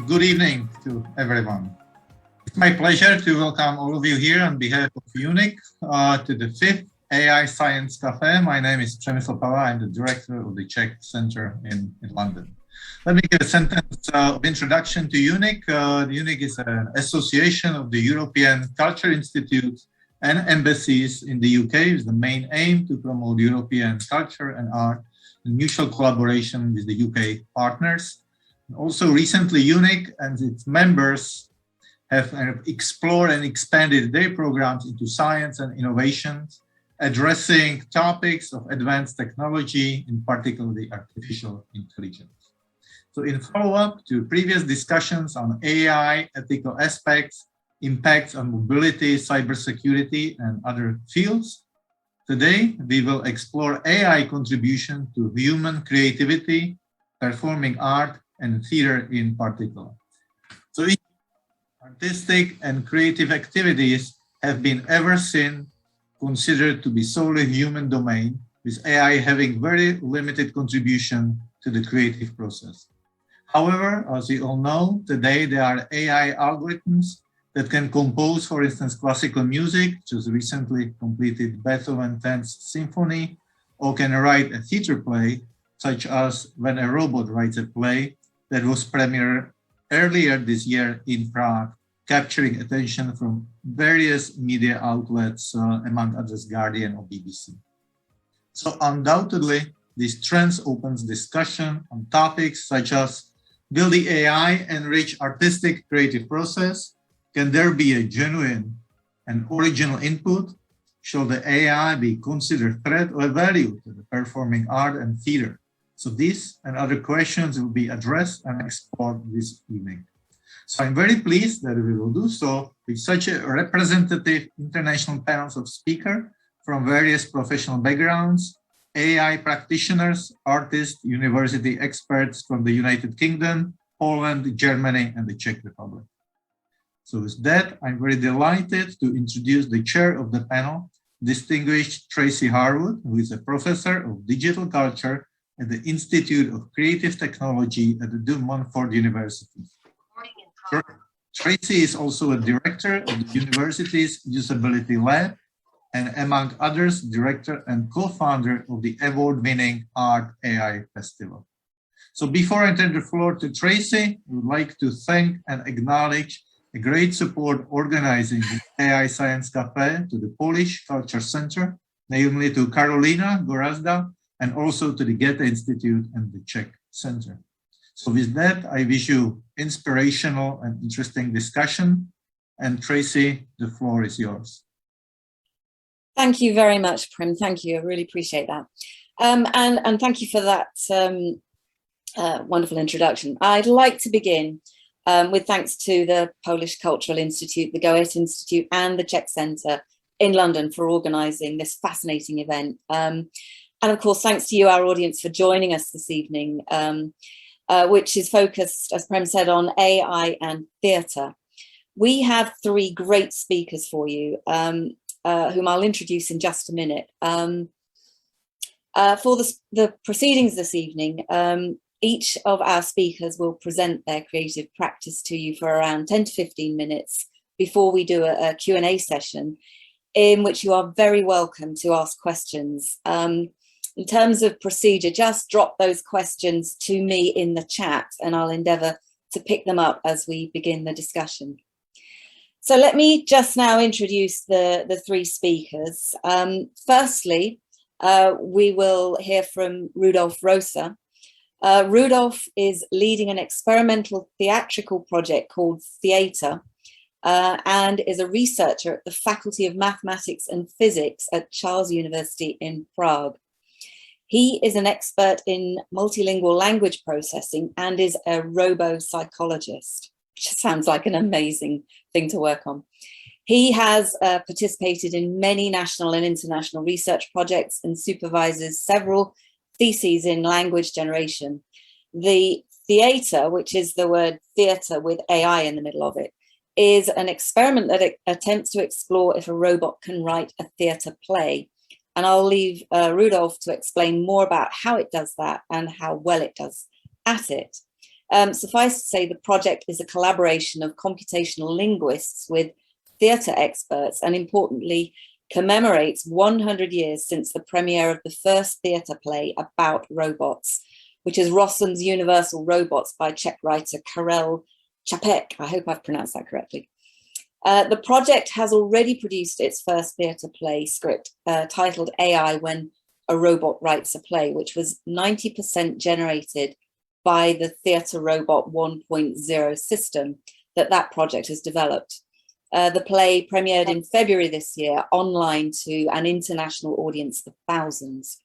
Good evening to everyone. It's my pleasure to welcome all of you here on behalf of EUNIC to the 5th AI Science Café. My name is Przemysl Pała. I'm the director of the Czech Center in London. Let me give a sentence of introduction to EUNIC. EUNIC is an association of the European Culture Institutes and embassies in the UK with the main aim to promote European culture and art in mutual collaboration with the UK partners. Also recently, EUNIC and its members have explored and expanded their programs into science and innovations, addressing topics of advanced technology, in particular the artificial intelligence. So in follow-up to previous discussions on AI, ethical aspects, impacts on mobility, cybersecurity, and other fields, today we will explore AI contribution to human creativity, performing art, and theater in particular. So artistic and creative activities have been ever since considered to be solely human domain, with AI having very limited contribution to the creative process. However, as you all know, today there are AI algorithms that can compose, for instance, classical music, which was recently completed Beethoven's 10th Symphony, or can write a theater play, such as When a Robot Writes a Play, that was premiered earlier this year in Prague, capturing attention from various media outlets, among others Guardian or BBC. So undoubtedly, this trend opens discussion on topics such as, will the AI enrich artistic creative process? Can there be a genuine and original input? Shall the AI be considered threat or value to the performing art and theater? So these and other questions will be addressed and explored this evening. So I'm very pleased that we will do so with such a representative international panels of speakers from various professional backgrounds, AI practitioners, artists, university experts from the United Kingdom, Poland, Germany, and the Czech Republic. So with that, I'm very delighted to introduce the chair of the panel, distinguished Tracy Harwood, who is a professor of digital culture at the Institute of Creative Technology at the Montfort University. Tracy is also a director of the university's Usability Lab, and among others, director and co-founder of the award-winning Art AI Festival. So before I turn the floor to Tracy, I would like to thank and acknowledge a great support organizing the AI Science Café to the Polish Culture Center, namely to Karolina Gorazda, and also to the Goethe Institute and the Czech Center. So with that, I wish you inspirational and interesting discussion. And Tracy, the floor is yours. Thank you very much, Prim. Thank you. I really appreciate that. And thank you for that wonderful introduction. I'd like to begin with thanks to the Polish Cultural Institute, the Goethe Institute, and the Czech Center in London for organizing this fascinating event. And of course, thanks to you, our audience, for joining us this evening, which is focused, as Prem said, on AI and theatre. We have three great speakers for you, whom I'll introduce in just a minute. For the proceedings this evening, each of our speakers will present their creative practice to you for around 10 to 15 minutes before we do a Q&A session, in which you are very welcome to ask questions. In terms of procedure, just drop those questions to me in the chat and I'll endeavour to pick them up as we begin the discussion. So let me just now introduce the three speakers. Firstly, we will hear from Rudolf Rosa. Rudolf is leading an experimental theatrical project called THEaiTRE and is a researcher at the Faculty of Mathematics and Physics at Charles University in Prague. He is an expert in multilingual language processing and is a robo-psychologist, which sounds like an amazing thing to work on. He has participated in many national and international research projects and supervises several theses in language generation. The THEaiTRE, which is the word theatre with AI in the middle of it, is an experiment that attempts to explore if a robot can write a theatre play. And I'll leave Rudolf to explain more about how it does that and how well it does at it. Suffice to say, the project is a collaboration of computational linguists with theatre experts, and importantly, commemorates 100 years since the premiere of the first theatre play about robots, which is Rossum's Universal Robots by Czech writer Karel Čapek. I hope I've pronounced that correctly. The project has already produced its first theatre play script titled AI When a Robot Writes a Play, which was 90% generated by the Theatre Robot 1.0 system that project has developed. The play premiered in February this year online to an international audience of thousands.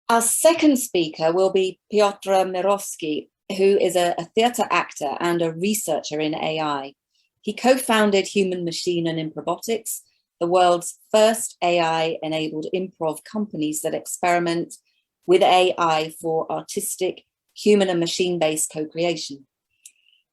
Our second speaker will be Piotr Mirowski, who is a theatre actor and a researcher in AI. He co-founded Human Machine and Improbotics, the world's first AI-enabled improv companies that experiment with AI for artistic, human and machine-based co-creation.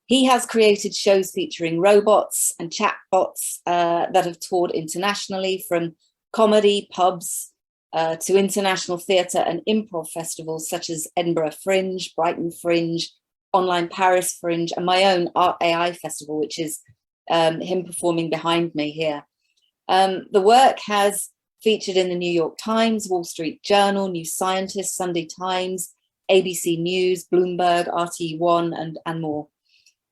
He has created shows featuring robots and chatbots that have toured internationally, from comedy pubs to international theatre and improv festivals such as Edinburgh Fringe, Brighton Fringe, Online Paris Fringe, and my own Art AI Festival, which is him performing behind me here. The work has featured in the New York Times, Wall Street Journal, New Scientist, Sunday Times, ABC News, Bloomberg, RTE1, and more.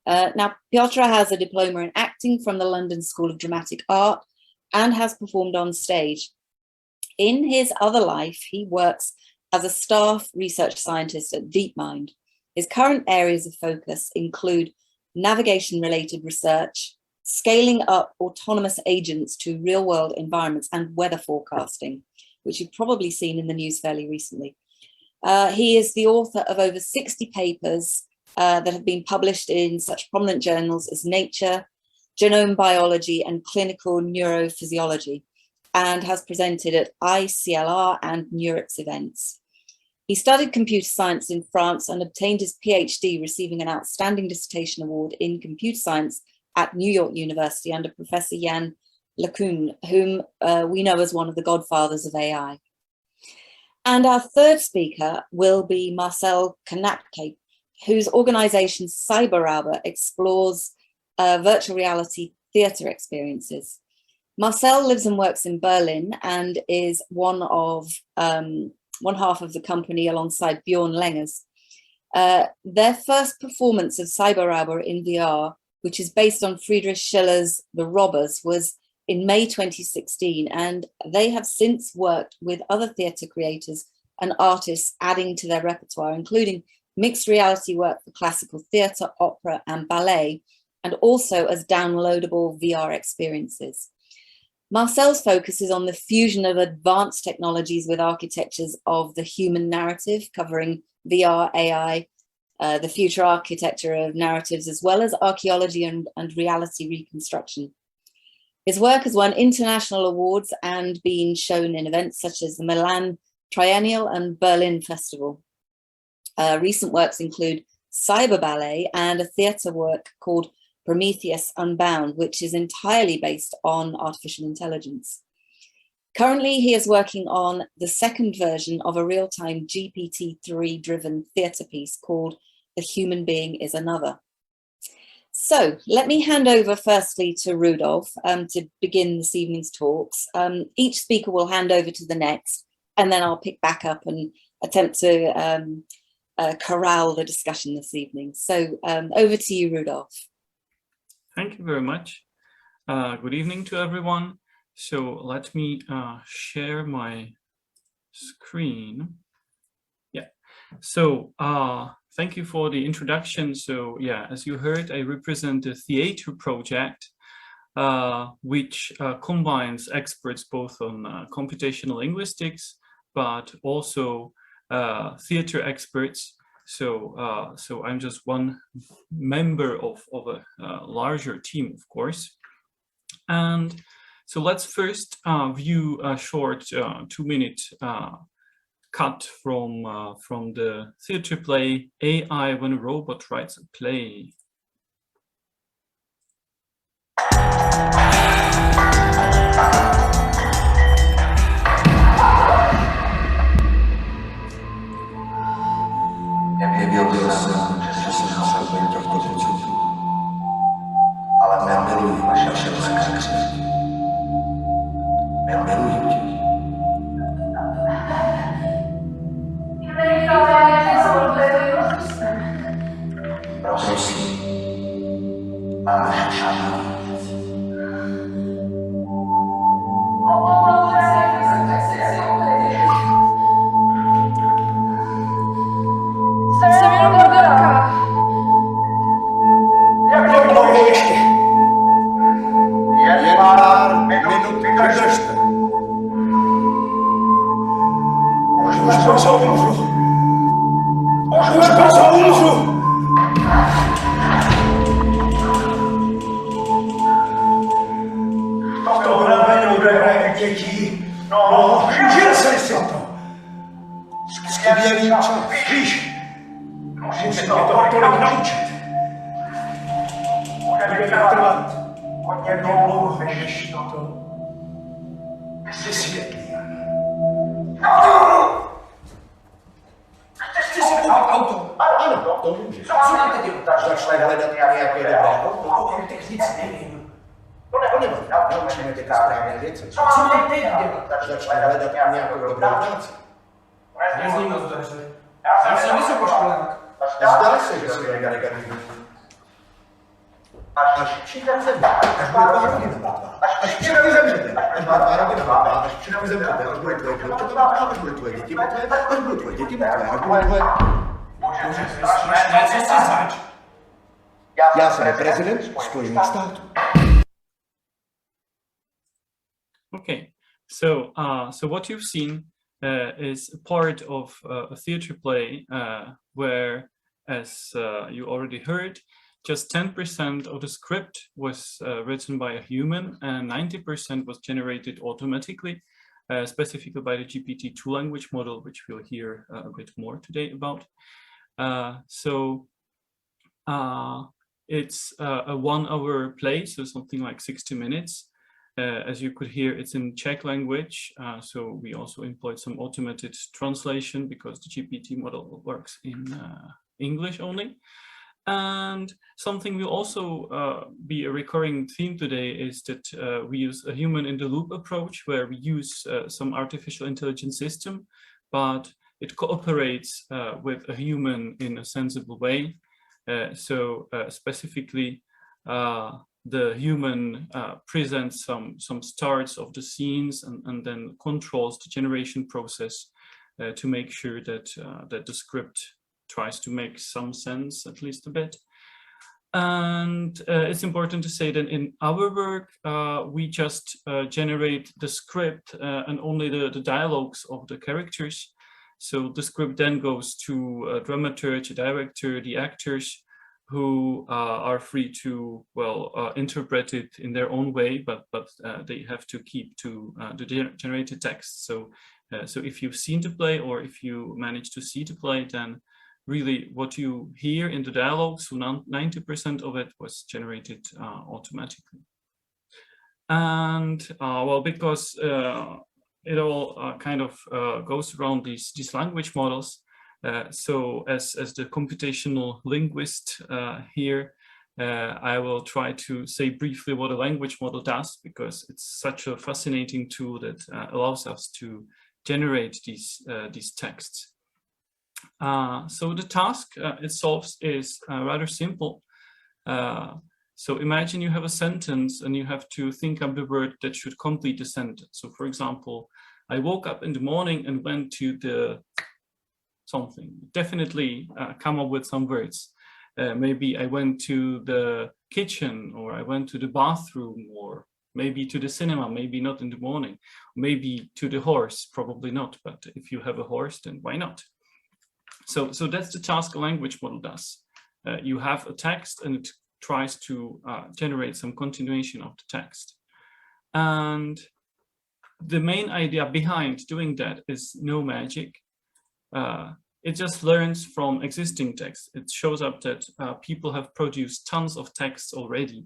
Now, Piotr has a diploma in acting from the London School of Dramatic Art and has performed on stage. In his other life, he works as a staff research scientist at DeepMind. His current areas of focus include navigation-related research, scaling up autonomous agents to real-world environments, and weather forecasting, which you've probably seen in the news fairly recently. He is the author of over 60 papers that have been published in such prominent journals as Nature, Genome Biology, and Clinical Neurophysiology, and has presented at ICLR and Neurix events. He studied computer science in France and obtained his PhD, receiving an Outstanding Dissertation Award in Computer Science at New York University under Professor Yann LeCun, whom we know as one of the godfathers of AI. And our third speaker will be Marcel Karnapke, whose organization CyberRäuber explores virtual reality theatre experiences. Marcel lives and works in Berlin and is one half of the company alongside Bjorn Lengers. Their first performance of CyberRäuber in VR, which is based on Friedrich Schiller's The Robbers, was in May 2016, and they have since worked with other theatre creators and artists adding to their repertoire, including mixed reality work for classical theatre, opera, and ballet, and also as downloadable VR experiences. Marcel's focus is on the fusion of advanced technologies with architectures of the human narrative, covering VR, AI, the future architecture of narratives, as well as archaeology and reality reconstruction. His work has won international awards and been shown in events such as the Milan Triennial and Berlin Festival. Recent works include Cyber Ballet and a theatre work called Prometheus Unbound, which is entirely based on artificial intelligence. Currently, he is working on the second version of a real-time GPT-3-driven theatre piece called The Human Being is Another. So let me hand over firstly to Rudolf to begin this evening's talks. Each speaker will hand over to the next, and then I'll pick back up and attempt to corral the discussion this evening. So over to you, Rudolf. Thank you very much. Good evening to everyone. So let me share my screen. Yeah, so thank you for the introduction. So yeah, as you heard, I represent the THEaiTRE project, which combines experts both on computational linguistics, but also theater experts. So I'm just one member of a larger team, of course. And so let's first view a short 2-minute cut from the theater play AI When a Robot Writes a Play. Maybe I'll do that. Děti, no, žil si to. Skvělý čas. Víš, musím to tolik naučit. Bude trvat hodně dlouho, než to vysvětlím. Chci si auto. Ano, to můžeš. Co nám teď začne hledat nějaké dobré auto? O technici nevím. To nevadí, naučíme tě ty správné věci. Co mám teď dělat? Začne hledat nějakou dobrou práci. Nezní moc dobře. Já jsem vysokoškolák. Zdá se, že jsi negativní. Až všichni zemřete, až bude tvá rodina mrtvá. Až všichni zemřete, až bude tvá rodina mrtvá. Až všichni zemřete, až bude tvoje vnoučata mrtvá, až bude tvoje děti mrtvé, až budou tvoje děti mrtvé, až bude tvoje... Bože, co jsi zač? Já jsem prezident Spojených států. Okay, so what you've seen is a part of a theater play where, as you already heard, just 10% of the script was written by a human and 90% was generated automatically, specifically by the GPT-2 language model, which we'll hear a bit more today about. It's a 1 hour play, so something like 60 minutes. As you could hear, it's in Czech language, so we also employed some automated translation because the GPT model works in English only. And something will also be a recurring theme today is that we use a human in the loop approach, where we use some artificial intelligence system, but it cooperates with a human in a sensible way. Specifically, the human presents some starts of the scenes and then controls the generation process to make sure that that the script tries to make some sense, at least a bit. And it's important to say that in our work, we just generate the script and only the dialogues of the characters. So the script then goes to a dramaturge, a director, the actors, who are free to, interpret it in their own way, but they have to keep to the generated text. So if you've seen the play or if you manage to see the play, then really what you hear in the dialogue, so 90% of it was generated automatically. And because it all kind of goes around these language models, so as the computational linguist here, I will try to say briefly what a language model does, because it's such a fascinating tool that allows us to generate these texts. So the task it solves is rather simple. So imagine you have a sentence and you have to think of the word that should complete the sentence. So for example, I woke up in the morning and went to the something. Definitely come up with some words. Maybe I went to the kitchen, or I went to the bathroom, or maybe to the cinema, maybe not in the morning. Maybe to the horse, probably not, but if you have a horse, then why not? So that's the task a language model does. You have a text and it tries to generate some continuation of the text. And the main idea behind doing that is no magic. It just learns from existing text. It shows up that people have produced tons of texts already.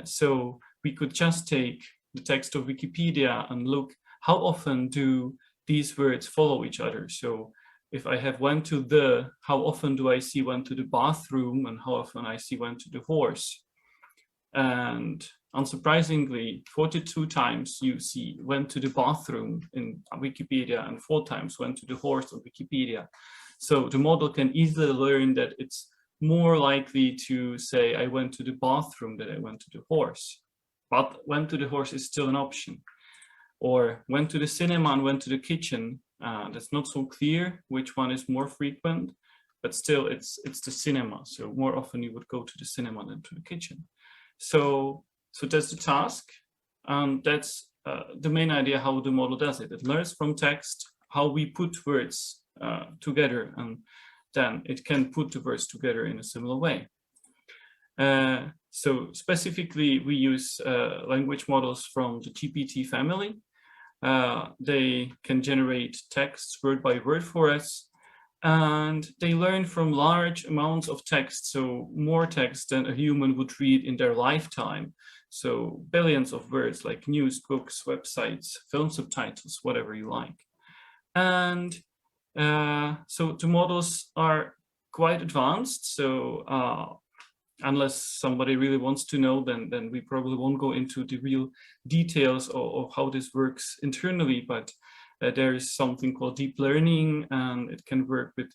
So we could just take the text of Wikipedia and look how often do these words follow each other. So if I have went to the, how often do I see went to the bathroom, and how often I see went to the horse? And unsurprisingly, 42 times you see went to the bathroom in Wikipedia and 4 times went to the horse on Wikipedia. So the model can easily learn that it's more likely to say I went to the bathroom than I went to the horse. But went to the horse is still an option. Or went to the cinema and went to the kitchen. That's not so clear which one is more frequent, but still it's the cinema. So more often you would go to the cinema than to the kitchen. So that's the task, and that's the main idea how the model does it. It learns from text how we put words together, and then it can put the words together in a similar way. So specifically, we use language models from the GPT family. They can generate text word by word for us, and they learn from large amounts of text, so more text than a human would read in their lifetime. So billions of words like news, books, websites, film subtitles, whatever you like. And so the models are quite advanced. So unless somebody really wants to know, then we probably won't go into the real details of how this works internally, but there is something called deep learning, and it can work with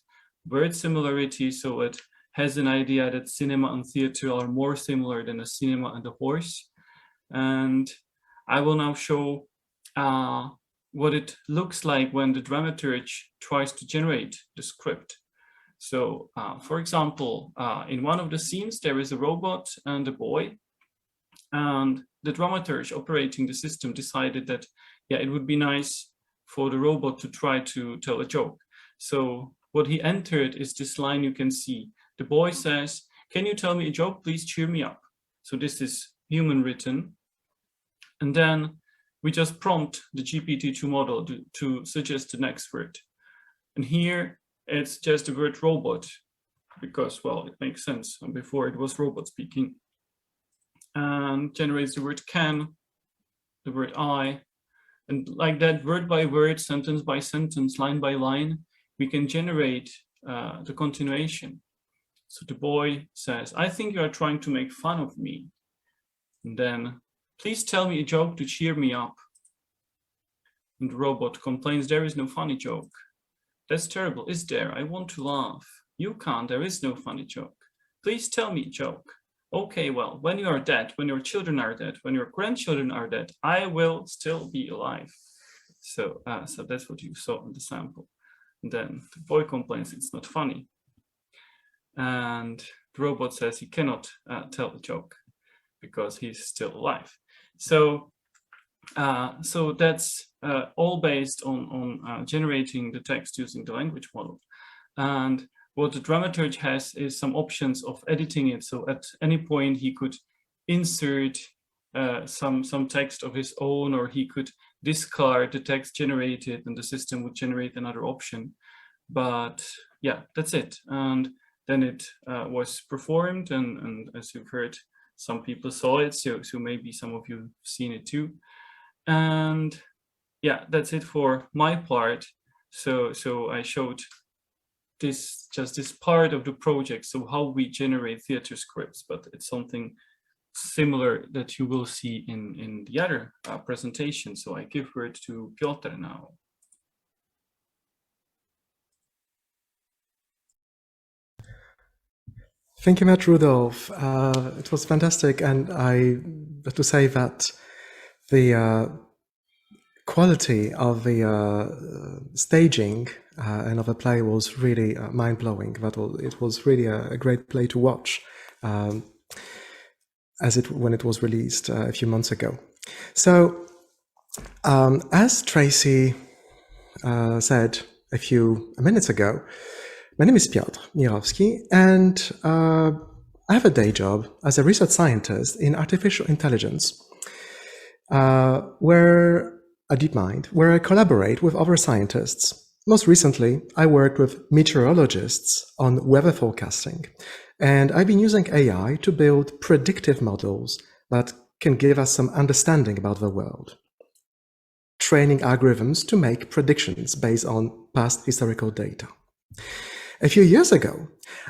word similarity. So it has an idea that cinema and theater are more similar than a cinema and a horse. And I will now show what it looks like when the dramaturge tries to generate the script. So for example, in one of the scenes, there is a robot and a boy, and the dramaturge operating the system decided that, yeah, it would be nice for the robot to try to tell a joke. So what he entered is this line you can see. The boy says, "Can you tell me a joke? Please cheer me up." So this is human written. And then we just prompt the GPT-2 model to suggest the next word. And here it's just the word robot, because, well, it makes sense. And before it was robot speaking. And generates the word can, the word I, and like that, word by word, sentence by sentence, line by line, we can generate the continuation. So the boy says, "I think you are trying to make fun of me." And then, "Please tell me a joke to cheer me up." And the robot complains, "There is no funny joke." "That's terrible, is there? I want to laugh." "You can't, there is no funny joke." "Please tell me a joke." "Okay, well, when you are dead, when your children are dead, when your grandchildren are dead, I will still be alive." So, so that's what you saw in the sample. And then the boy complains it's not funny. And the robot says he cannot tell the joke because he's still alive. So, so that's all based on generating the text using the language model. And what the dramaturge has is some options of editing it. So at any point he could insert some text of his own, or he could discard the text generated and the system would generate another option. But yeah, that's it. And then it was performed, and as you've heard, some people saw it, so maybe some of you have seen it too. And yeah, that's it for my part. So I showed just this part of the project, so how we generate theater scripts, but it's something similar that you will see in the other presentation. So I give word to Piotr now. Thank you much, Rudolf. It was fantastic, and I have to say that the quality of the staging and of the play was really mind-blowing. It was really a great play to watch when it was released a few months ago. So, as Tracy said a few minutes ago, my name is Piotr Mirowski, and I have a day job as a research scientist in artificial intelligence, at DeepMind, where I collaborate with other scientists. Most recently, I worked with meteorologists on weather forecasting, and I've been using AI to build predictive models that can give us some understanding about the world, training algorithms to make predictions based on past historical data. A few years ago,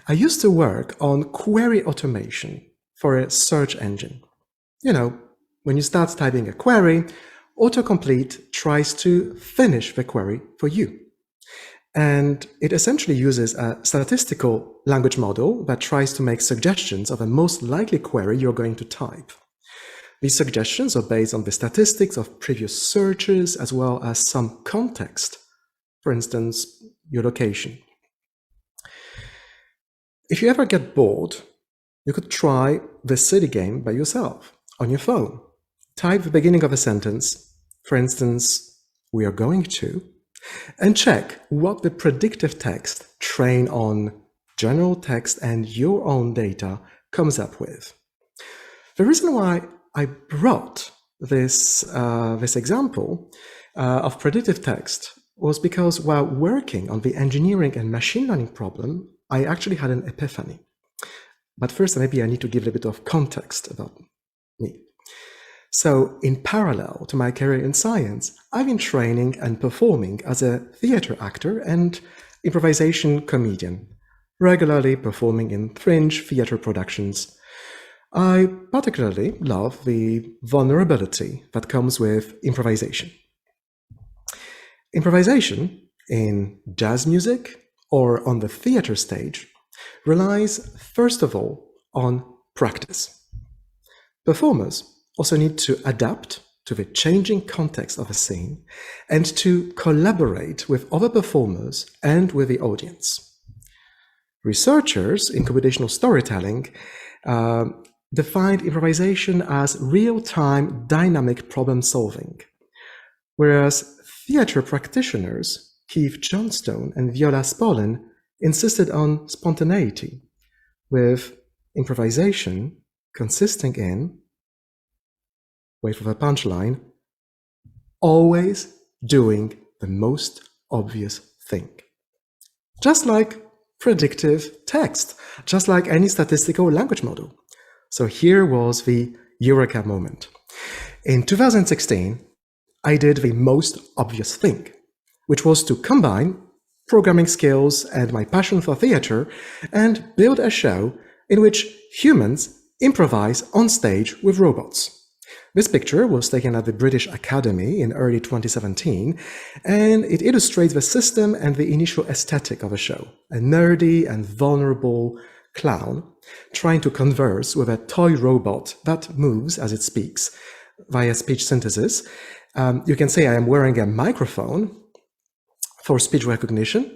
I used to work on query automation for a search engine. You know, when you start typing a query, autocomplete tries to finish the query for you. And it essentially uses a statistical language model that tries to make suggestions of a most likely query you're going to type. These suggestions are based on the statistics of previous searches, as well as some context, for instance, your location. If you ever get bored, you could try this silly game by yourself on your phone. Type the beginning of a sentence, for instance, "we are going to," and check what the predictive text trained on general text and your own data comes up with. The reason why I brought this example of predictive text was because while working on the engineering and machine learning problem, I actually had an epiphany. But first, maybe I need to give a bit of context about me. So in parallel to my career in science, I've been training and performing as a theater actor and improvisation comedian, regularly performing in fringe theater productions. I particularly love the vulnerability that comes with improvisation. Improvisation in jazz music or on the theater stage relies, first of all, on practice. Performers also need to adapt to the changing context of a scene and to collaborate with other performers and with the audience. Researchers in computational storytelling defined improvisation as real-time dynamic problem-solving, whereas theater practitioners Keith Johnstone and Viola Spolin insisted on spontaneity, with improvisation consisting in, wait for the punchline, always doing the most obvious thing. Just like predictive text, just like any statistical language model. So here was the Eureka moment. In 2016, I did the most obvious thing, which was to combine programming skills and my passion for theater and build a show in which humans improvise on stage with robots. This picture was taken at the British Academy in early 2017, and it illustrates the system and the initial aesthetic of a show. A nerdy and vulnerable clown trying to converse with a toy robot that moves as it speaks via speech synthesis. You can say I am wearing a microphone for speech recognition,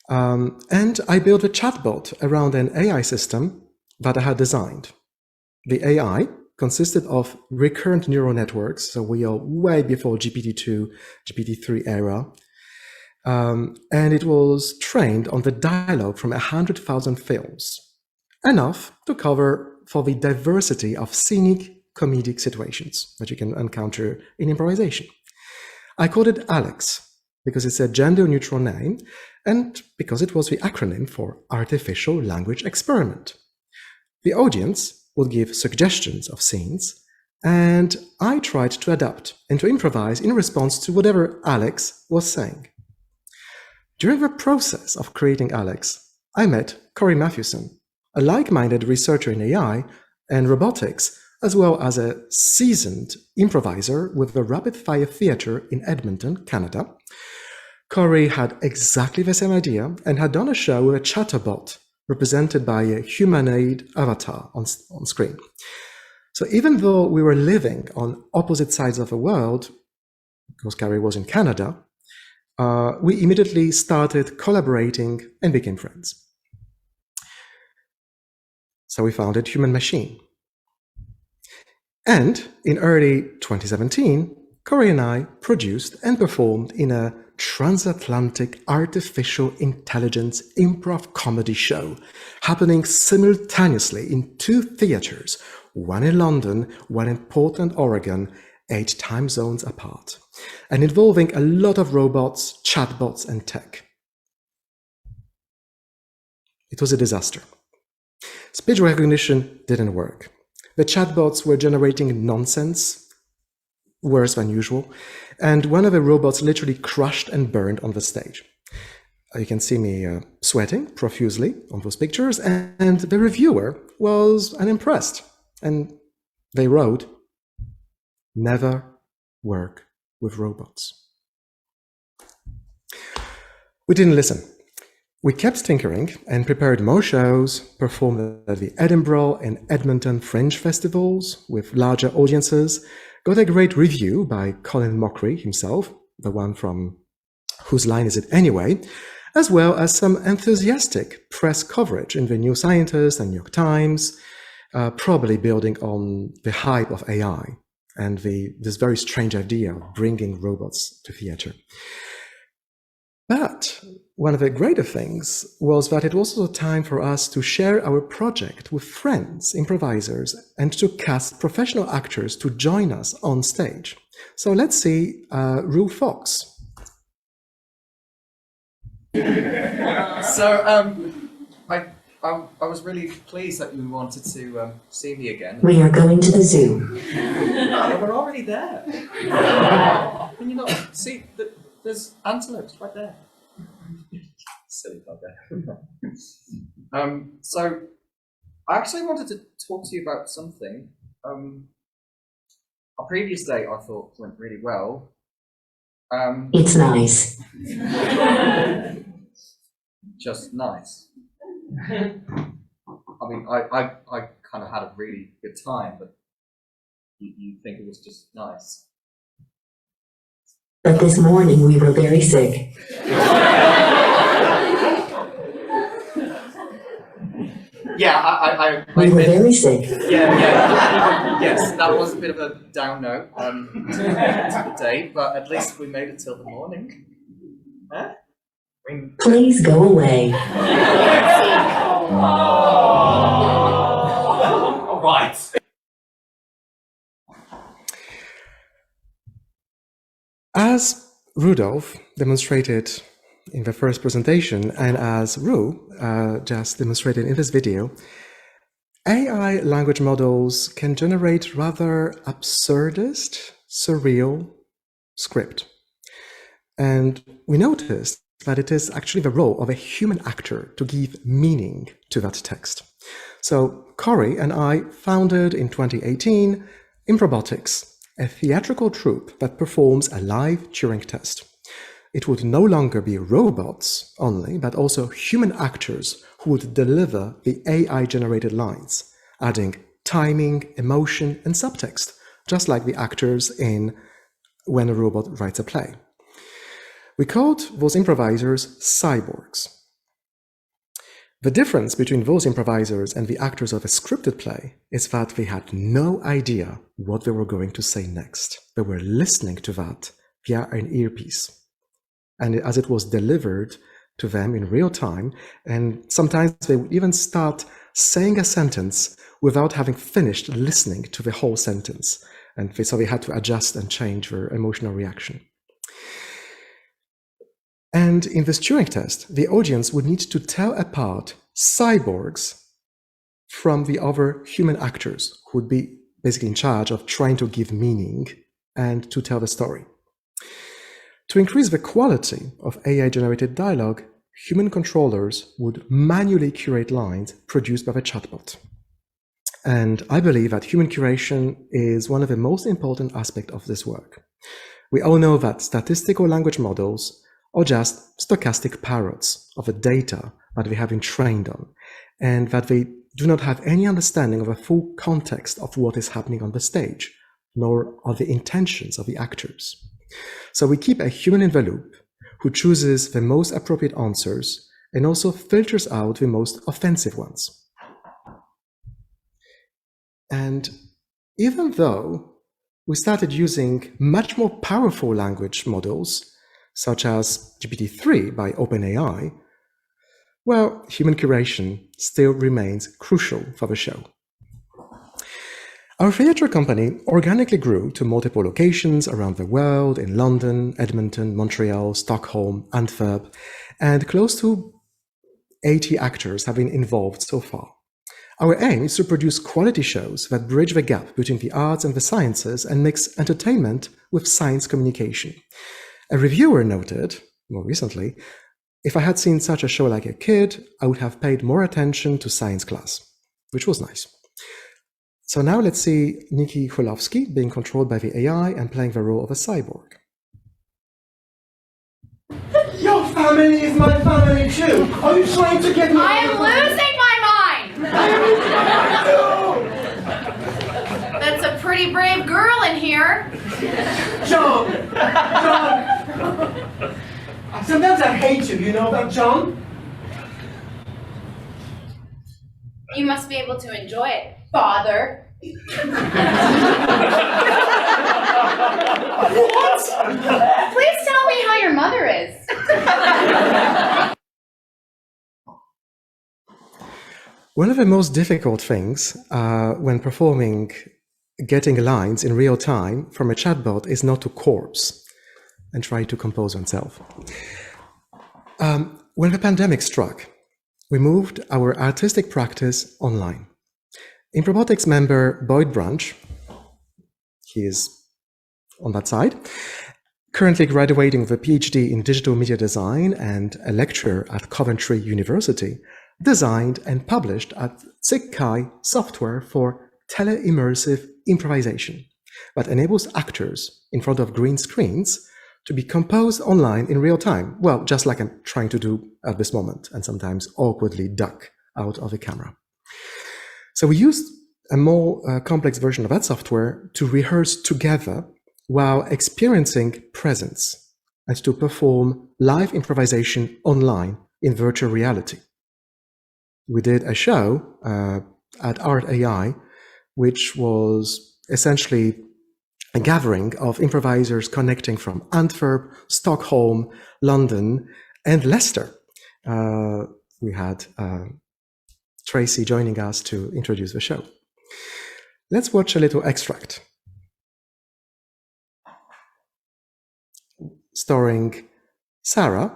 and I built a chatbot around an AI system that I had designed. The AI consisted of recurrent neural networks, so we are way before GPT-2, GPT-3 era, and it was trained on the dialogue from 100,000 films, enough to cover for the diversity of scenic comedic situations that you can encounter in improvisation. I called it Alex because it's a gender-neutral name and because it was the acronym for Artificial Language Experiment. The audience would give suggestions of scenes, and I tried to adapt and to improvise in response to whatever Alex was saying. During the process of creating Alex, I met Corey Matthewson, a like-minded researcher in AI and robotics, as well as a seasoned improviser with the Rapid Fire Theatre in Edmonton, Canada. Corey had exactly the same idea and had done a show with a chatterbot represented by a humanoid avatar on screen. So even though we were living on opposite sides of the world, because Corey was in Canada, we immediately started collaborating and became friends. So we founded Human Machine. And in early 2017, Corey and I produced and performed in a transatlantic artificial intelligence improv comedy show happening simultaneously in 2 theaters, one in London, one in Portland, Oregon, 8 time zones apart, and involving a lot of robots, chatbots, and tech. It was a disaster. Speech recognition didn't work. The chatbots were generating nonsense, worse than usual, and one of the robots literally crushed and burned on the stage. You can see me sweating profusely on those pictures, and the reviewer was unimpressed. And they wrote, "Never work with robots." We didn't listen. We kept tinkering and prepared more shows, performed at the Edinburgh and Edmonton Fringe festivals with larger audiences, got a great review by Colin Mockery himself, the one from Whose Line Is It Anyway?, as well as some enthusiastic press coverage in the New Scientist and New York Times, probably building on the hype of AI and this very strange idea of bringing robots to theater. But one of the greater things was that it was also time for us to share our project with friends, improvisers, and to cast professional actors to join us on stage. So let's see Rue Fox. So I was really pleased that you wanted to see me again. We are going to the zoo. Oh, we're already there. Can you not see that there's antelopes right there? Silly bugger. So I actually wanted to talk to you about something. Our previous date I thought went really well. It's nice. Just nice. I mean, I kind of had a really good time, but you think it was just nice. But this morning we were very sick. Yeah, We were very sick. Yeah. Yes, that was a bit of a down note to the day, but at least we made it till the morning. Huh? I mean, Please go away. all right. As Rudolf demonstrated in the first presentation, and as Rue just demonstrated in this video, AI language models can generate rather absurdist, surreal script. And we noticed that it is actually the role of a human actor to give meaning to that text. So Corey and I founded in 2018 Improbotics, a theatrical troupe that performs a live Turing test. It would no longer be robots only, but also human actors who would deliver the AI-generated lines, adding timing, emotion, and subtext, just like the actors in When a Robot Writes a Play. We called those improvisers cyborgs. The difference between those improvisers and the actors of a scripted play is that they had no idea what they were going to say next. They were listening to that via an earpiece. And as it was delivered to them in real time, and sometimes they would even start saying a sentence without having finished listening to the whole sentence. And so they had to adjust and change their emotional reaction. And in this Turing test, the audience would need to tell apart cyborgs from the other human actors who would be basically in charge of trying to give meaning and to tell the story. To increase the quality of AI-generated dialogue, human controllers would manually curate lines produced by the chatbot. And I believe that human curation is one of the most important aspects of this work. We all know that statistical language models are just stochastic parrots of the data that we have been trained on, and that they do not have any understanding of the full context of what is happening on the stage, nor of the intentions of the actors. So we keep a human in the loop who chooses the most appropriate answers and also filters out the most offensive ones. And even though we started using much more powerful language models, such as GPT-3 by OpenAI, well, human curation still remains crucial for the show. Our theatre company organically grew to multiple locations around the world, in London, Edmonton, Montreal, Stockholm, Antwerp, and close to 80 actors have been involved so far. Our aim is to produce quality shows that bridge the gap between the arts and the sciences and mix entertainment with science communication. A reviewer noted, more recently, if I had seen such a show like a kid, I would have paid more attention to science class, which was nice. So now let's see Nikki Cholowski being controlled by the AI and playing the role of a cyborg. Your family is my family too. Are you trying to get me? I am losing my mind! That's a pretty brave girl in here. John! Sometimes I hate you, you know that, John? You must be able to enjoy it, father. What? Please tell me how your mother is. One of the most difficult things when performing getting lines in real time from a chatbot is not to corpse and try to compose oneself. When the pandemic struck, we moved our artistic practice online. Improbotics member Boyd Branch, he is on that side, currently graduating with a PhD in digital media design and a lecturer at Coventry University, designed and published at CyberRäuber software for tele-immersive improvisation that enables actors in front of green screens to be composed online in real time. Well, just like I'm trying to do at this moment, and sometimes awkwardly duck out of the camera. So we used a more complex version of that software to rehearse together while experiencing presence and to perform live improvisation online in virtual reality. We did a show at Art AI, which was essentially a gathering of improvisers connecting from Antwerp, Stockholm, London, and Leicester. We had Tracy joining us to introduce the show. Let's watch a little extract. Starring Sarah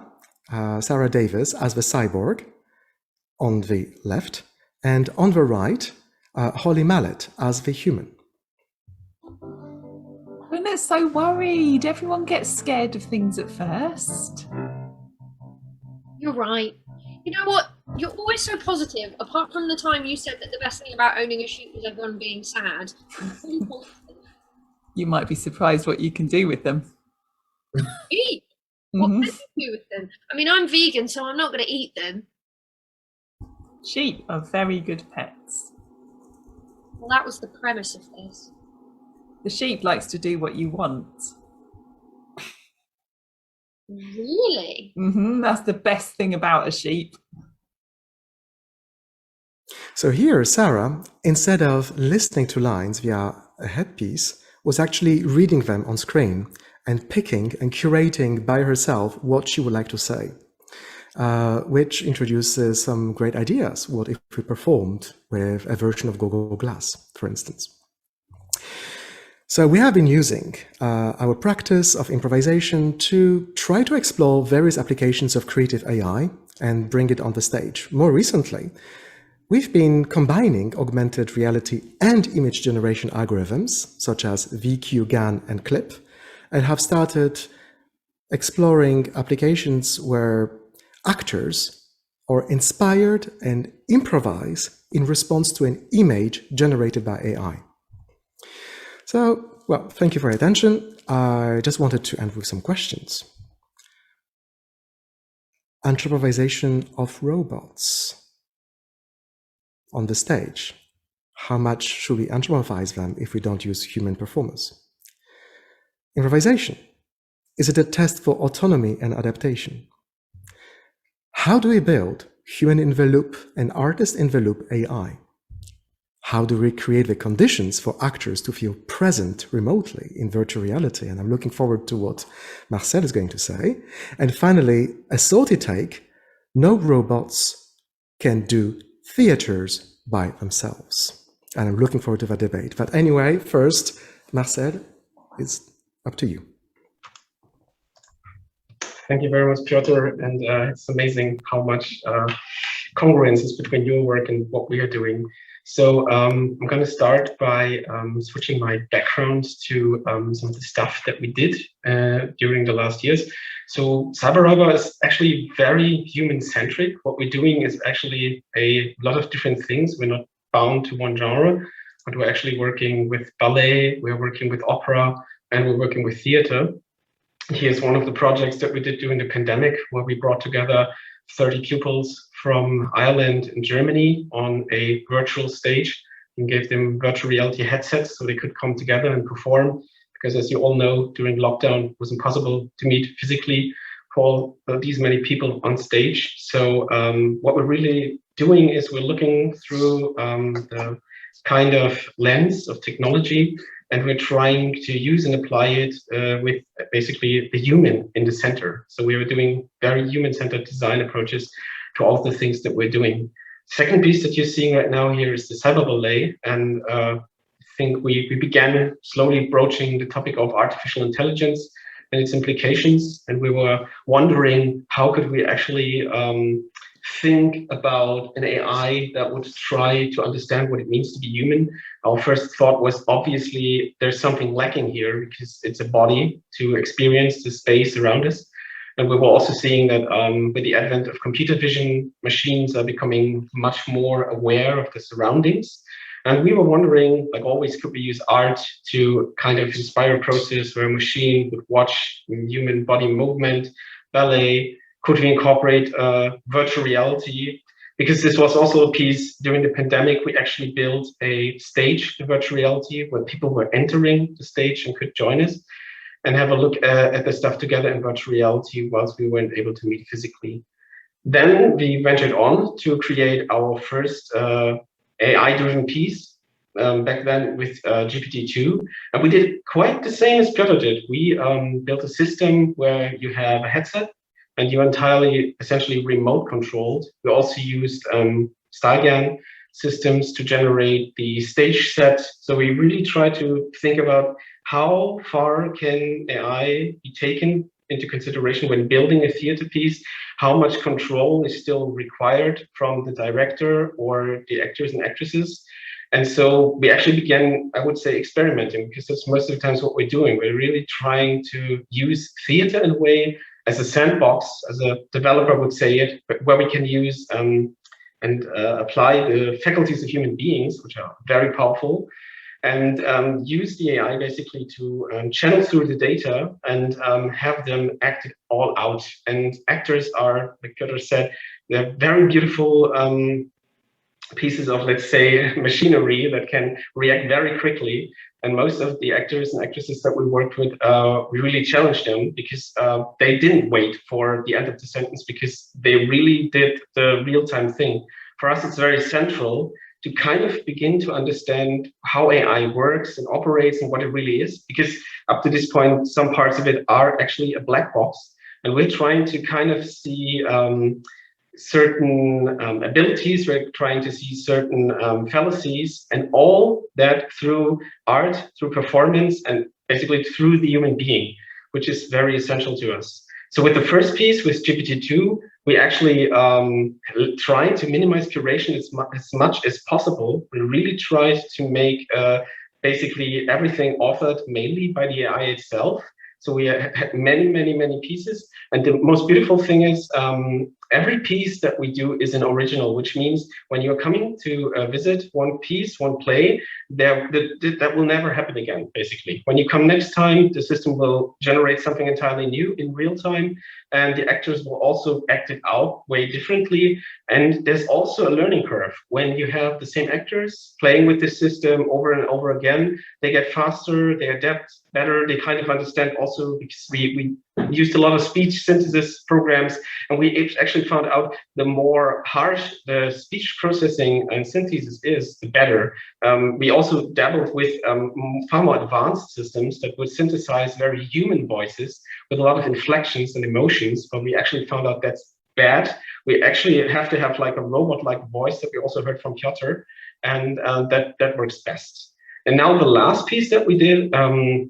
Davis as the cyborg on the left, and on the right, Holly Mallet as the human. When they're so worried, everyone gets scared of things at first. You're right. You know what? You're always so positive, apart from the time you said that the best thing about owning a sheep was everyone being sad. You might be surprised what you can do with them. Eat? What can you do with them? I mean, I'm vegan, so I'm not going to eat them. Sheep are very good pets. Well, that was the premise of this. The sheep likes to do what you want. Really? That's the best thing about a sheep. So here, Sarah, instead of listening to lines via a headpiece, was actually reading them on screen and picking and curating by herself what she would like to say, which introduces some great ideas. What if we performed with a version of Google Glass, for instance? So we have been using our practice of improvisation to try to explore various applications of creative AI and bring it on the stage. More recently, we've been combining augmented reality and image generation algorithms, such as VQ, GAN, and CLIP, and have started exploring applications where actors are inspired and improvise in response to an image generated by AI. So, well, thank you for your attention. I just wanted to end with some questions. Anthropomorphization of robots on the stage. How much should we anthropomorphize them if we don't use human performers? Improvisation. Is it a test for autonomy and adaptation? How do we build human in the loop and artist in the loop AI? How do we create the conditions for actors to feel present remotely in virtual reality? And I'm looking forward to what Marcel is going to say. And finally, a salty take, no robots can do theaters by themselves. And I'm looking forward to that debate. But anyway, first, Marcel, it's up to you. Thank you very much, Piotr. And it's amazing how much congruence is between your work and what we are doing. So I'm going to start by switching my background to some of the stuff that we did during the last years. So CyberRäuber is actually very human-centric. What we're doing is actually a lot of different things. We're not bound to one genre, but we're actually working with ballet, we're working with opera, and we're working with theater. Here's one of the projects that we did during the pandemic, where we brought together 30 pupils from Ireland and Germany on a virtual stage and gave them virtual reality headsets so they could come together and perform. Because as you all know, during lockdown, it was impossible to meet physically for these many people on stage. So what we're really doing is we're looking through the kind of lens of technology, and we're trying to use and apply it with basically the human in the center. So we are doing very human-centered design approaches to all the things that we're doing. Second piece that you're seeing right now here is the cyber and I think we began slowly broaching the topic of artificial intelligence and its implications, and we were wondering how could we actually think about an AI that would try to understand what it means to be human. Our first thought was obviously there's something lacking here because it's a body to experience the space around us. And we were also seeing that with the advent of computer vision, machines are becoming much more aware of the surroundings. And we were wondering, like always, could we use art to kind of inspire a process where a machine would watch human body movement, ballet? Could we incorporate virtual reality? Because this was also a piece during the pandemic, we actually built a stage in virtual reality where people were entering the stage and could join us and have a look at the stuff together in virtual reality whilst we weren't able to meet physically. Then we ventured on to create our first AI-driven piece back then with GPT-2. And we did quite the same as Piotr did. We built a system where you have a headset and you're entirely, essentially remote controlled. We also used Stylegan systems to generate the stage set. So we really try to think about how far can AI be taken into consideration when building a theater piece, how much control is still required from the director or the actors and actresses. And so we actually began, I would say, experimenting, because that's most of the times what we're doing. We're really trying to use theater in a way as a sandbox, as a developer would say it, but where we can use and apply the faculties of human beings, which are very powerful, and use the AI basically to channel through the data and have them act it all out. And actors are, like Piotr said, they're very beautiful pieces of, let's say, machinery that can react very quickly. And most of the actors and actresses that we worked with, we really challenged them because they didn't wait for the end of the sentence, because they really did the real-time thing. For us, it's very central to kind of begin to understand how AI works and operates and what it really is, because up to this point, some parts of it are actually a black box. And we're trying to kind of see certain abilities, we're trying to see certain fallacies, and all that through art, through performance, and basically through the human being, which is very essential to us. So with the first piece, with GPT-2, we actually tried to minimize curation as much as possible. We really tried to make basically everything authored mainly by the AI itself. So we had many pieces. And the most beautiful thing is every piece that we do is an original, which means when you're coming to visit one piece, one play, that will never happen again, basically. When you come next time, the system will generate something entirely new in real time, and the actors will also act it out way differently. And there's also a learning curve. When you have the same actors playing with the system over and over again, they get faster, they adapt better, they kind of understand also, because we used a lot of speech synthesis programs, and we actually found out the more harsh the speech processing and synthesis is, the better. We also dabbled with far more advanced systems that would synthesize very human voices with a lot of inflections and emotions, but we actually found out that's bad. We actually have to have like a robot-like voice that we also heard from Piotr, and that works best. And now the last piece that we did,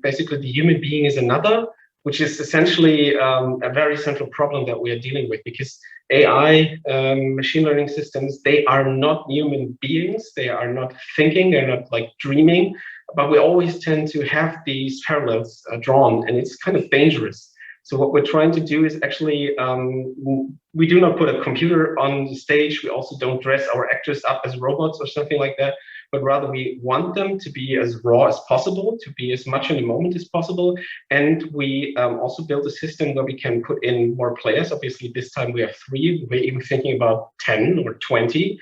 basically the human being is another, which is essentially a very central problem that we are dealing with, because AI, machine learning systems, they are not human beings, they are not thinking, they're not like dreaming, but we always tend to have these parallels drawn, and it's kind of dangerous. So what we're trying to do is actually, we do not put a computer on the stage, we also don't dress our actors up as robots or something like that, but rather we want them to be as raw as possible, to be as much in the moment as possible. And we also build a system where we can put in more players. Obviously, this time we have 3. We're even thinking about 10 or 20,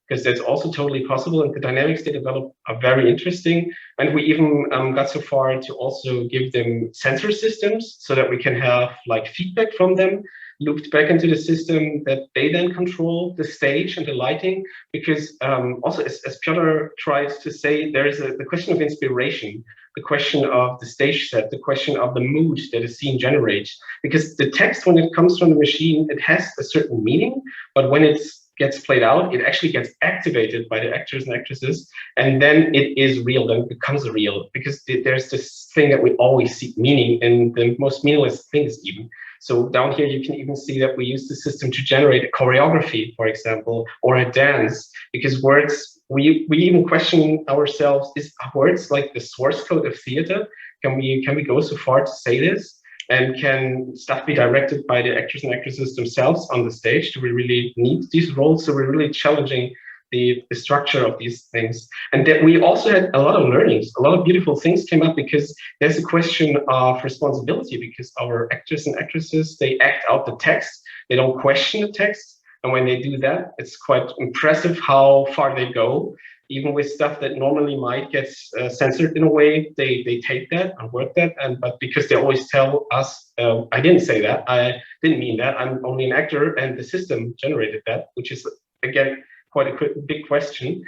because that's also totally possible. And the dynamics they develop are very interesting. And we even got so far to also give them sensor systems so that we can have like feedback from them. looped back into the system that they then control the stage and the lighting. Because also, as Piotr tries to say, there is the question of inspiration, the question of the stage set, the question of the mood that a scene generates. Because the text, when it comes from the machine, it has a certain meaning, but when it gets played out, it actually gets activated by the actors and actresses, and then it is real, then it becomes real, because there's this thing that we always seek meaning in the most meaningless things even. So down here, you can even see that we use the system to generate a choreography, for example, or a dance, because words, we even question ourselves, is words like the source code of theater? Can we go so far to say this? And can stuff be directed by the actors and actresses themselves on the stage? Do we really need these roles? So we're really challenging the structure of these things. And that we also had a lot of learnings, a lot of beautiful things came up, because there's a question of responsibility, because our actors and actresses, they act out the text, they don't question the text. And when they do that, it's quite impressive how far they go. Even with stuff that normally might get censored in a way, they take that and work that. But because they always tell us, I didn't say that, I didn't mean that, I'm only an actor, and the system generated that, which is, again, quite a big question.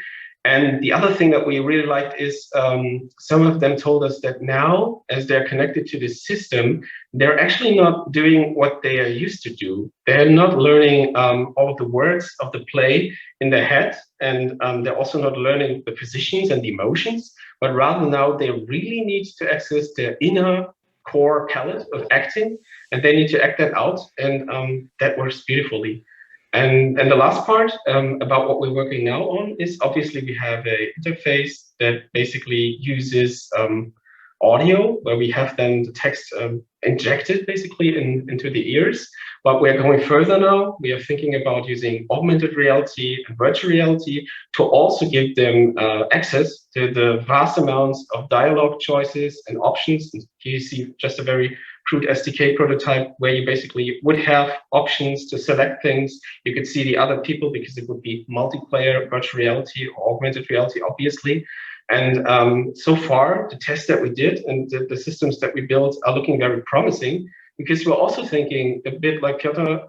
And the other thing that we really liked is some of them told us that now, as they're connected to this system, they're actually not doing what they are used to do. They're not learning all of the words of the play in their head, and they're also not learning the positions and the emotions, but rather now they really need to access their inner core palette of acting, and they need to act that out, and that works beautifully. And the last part about what we're working now on is, obviously we have a interface that basically uses audio, where we have then the text injected basically into the ears. But we're going further now. We are thinking about using augmented reality and virtual reality to also give them access to the vast amounts of dialogue choices and options. And here you see just a very crude SDK prototype where you basically would have options to select things. You could see the other people, because it would be multiplayer, virtual reality, or augmented reality, obviously. And so far, the tests that we did and the systems that we built are looking very promising, because we're also thinking a bit like Piotr,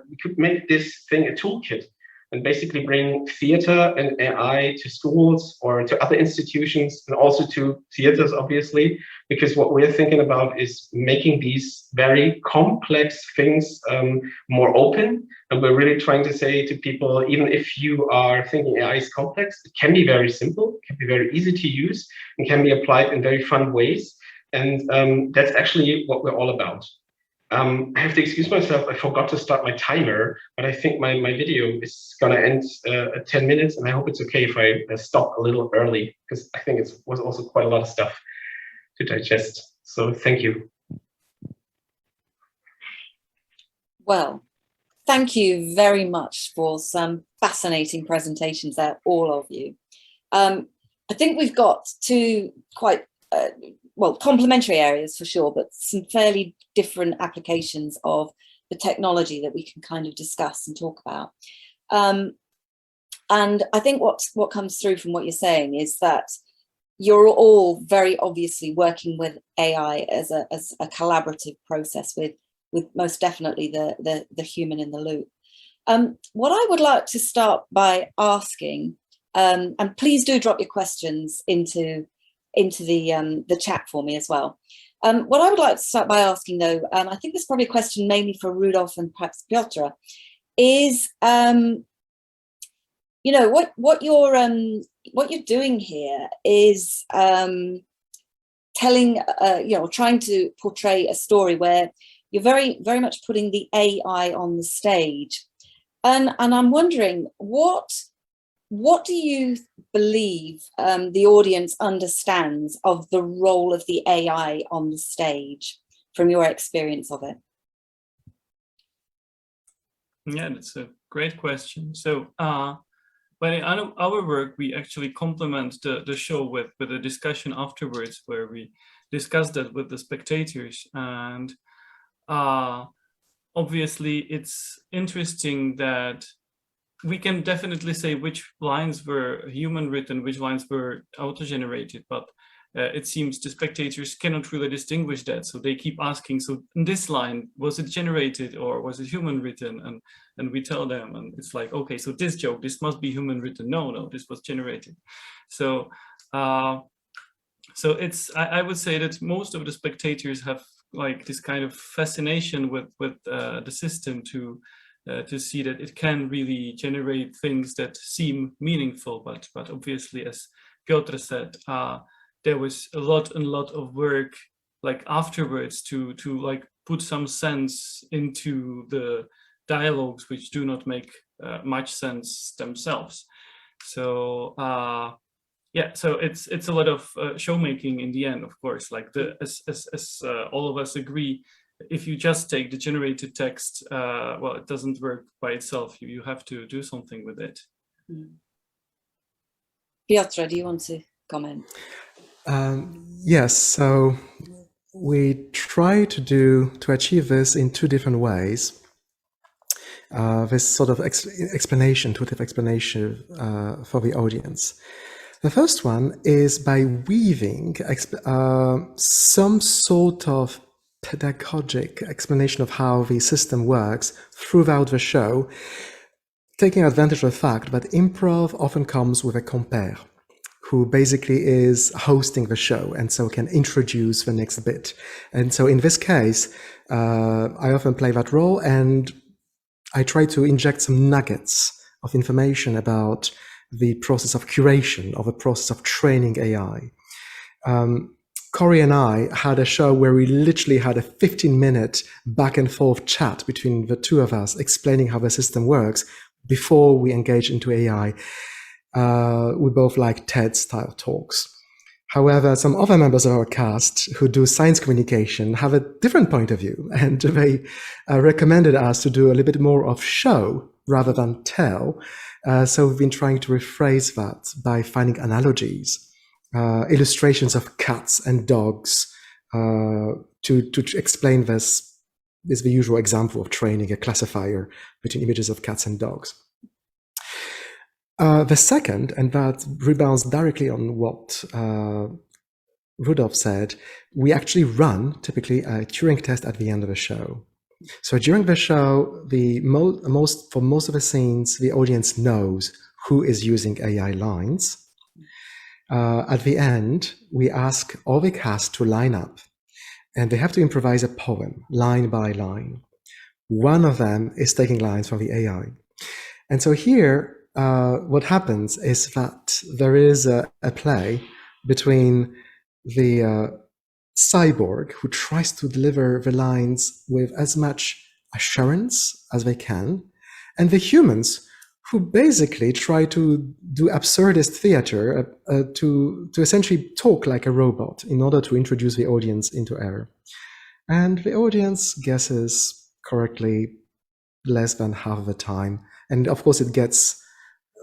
we could make this thing a toolkit and basically bring theater and AI to schools or to other institutions, and also to theaters, obviously, because what we're thinking about is making these very complex things more open. And we're really trying to say to people, even if you are thinking AI is complex, it can be very simple, it can be very easy to use, and can be applied in very fun ways. And that's actually what we're all about. I have to excuse myself, I forgot to start my timer, but I think my video is gonna end at 10 minutes, and I hope it's okay if I stop a little early, because I think it was also quite a lot of stuff to digest. So thank you. Well, thank you very much for some fascinating presentations there, all of you. I think we've got two quite well, complementary areas for sure, but some fairly different applications of the technology that we can kind of discuss and talk about. And I think what comes through from what you're saying is that you're all very obviously working with AI as a collaborative process with most definitely the human in the loop. What I would like to start by asking, and please do drop your questions into the chat for me as well. What I would like to start by asking, though, I think this is probably a question mainly for Rudolf and perhaps Piotr, is you know, what you're doing here is telling, you know, trying to portray a story where you're very much putting the AI on the stage, and I'm wondering what do you believe the audience understands of the role of the AI on the stage from your experience of it? Yeah, that's a great question. So, but in our work, we actually complement the show with a discussion afterwards, where we discuss that with the spectators. And obviously, it's interesting that we can definitely say which lines were human written, which lines were auto-generated, but it seems the spectators cannot really distinguish that. So they keep asking, so in this line, was it generated or was it human written? And we tell them, and it's like, okay, so this joke, this must be human written. No, this was generated. So so it's, I would say that most of the spectators have like this kind of fascination with the system to see that it can really generate things that seem meaningful, but obviously, as Piotr said, there was a lot of work like afterwards to like put some sense into the dialogues which do not make much sense themselves. So yeah, so it's a lot of showmaking in the end, of course. Like as all of us agree, if you just take the generated text, well, it doesn't work by itself. You have to do something with it. Piotr, do you want to comment? Yes, so we try to achieve this in two different ways. This sort of intuitive explanation for the audience. The first one is by weaving some sort of pedagogic explanation of how the system works throughout the show, taking advantage of the fact that improv often comes with a compere, who basically is hosting the show and so can introduce the next bit. And so in this case, I often play that role and I try to inject some nuggets of information about the process of curation, or the process of training AI. Corey and I had a show where we literally had a 15-minute back and forth chat between the two of us, explaining how the system works before we engage into AI. We both like TED-style talks. However, some other members of our cast who do science communication have a different point of view, and they recommended us to do a little bit more of show rather than tell. So we've been trying to rephrase that by finding analogies, illustrations of cats and dogs to explain this. Is the usual example of training a classifier between images of cats and dogs. The second, and that rebounds directly on what Rudolf said, we actually run typically a Turing test at the end of the show. So during the show, for most of the scenes, the audience knows who is using AI lines. At the end, we ask all the cast to line up, and they have to improvise a poem, line by line. One of them is taking lines from the AI. And so here, what happens is that there is a play between the cyborg who tries to deliver the lines with as much assurance as they can, and the humans who basically try to do absurdist theater to essentially talk like a robot in order to introduce the audience into error. And the audience guesses correctly less than half of the time. And of course, it gets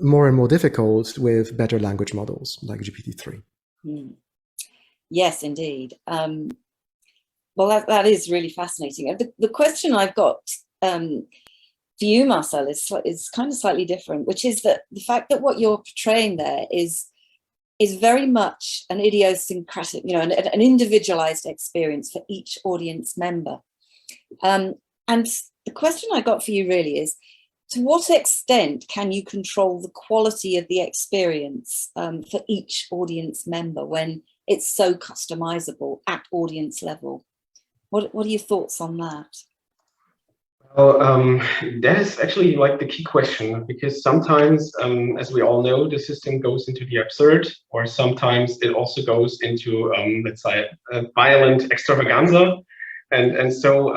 more and more difficult with better language models like GPT-3. Yes, indeed. Well, that is really fascinating. The question I've got for you, Marcel, is kind of slightly different, which is that the fact that what you're portraying there is very much an idiosyncratic, an individualized experience for each audience member. And the question I got for you really is, to what extent can you control the quality of the experience for each audience member when it's so customizable at audience level? What are your thoughts on that? Well, that is actually like the key question, because sometimes, as we all know, the system goes into the absurd, or sometimes it also goes into, let's say, a violent extravaganza. And so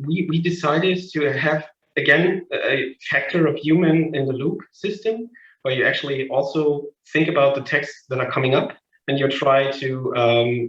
we decided to have, again, a factor of human in the loop system, where you actually also think about the texts that are coming up, and you try to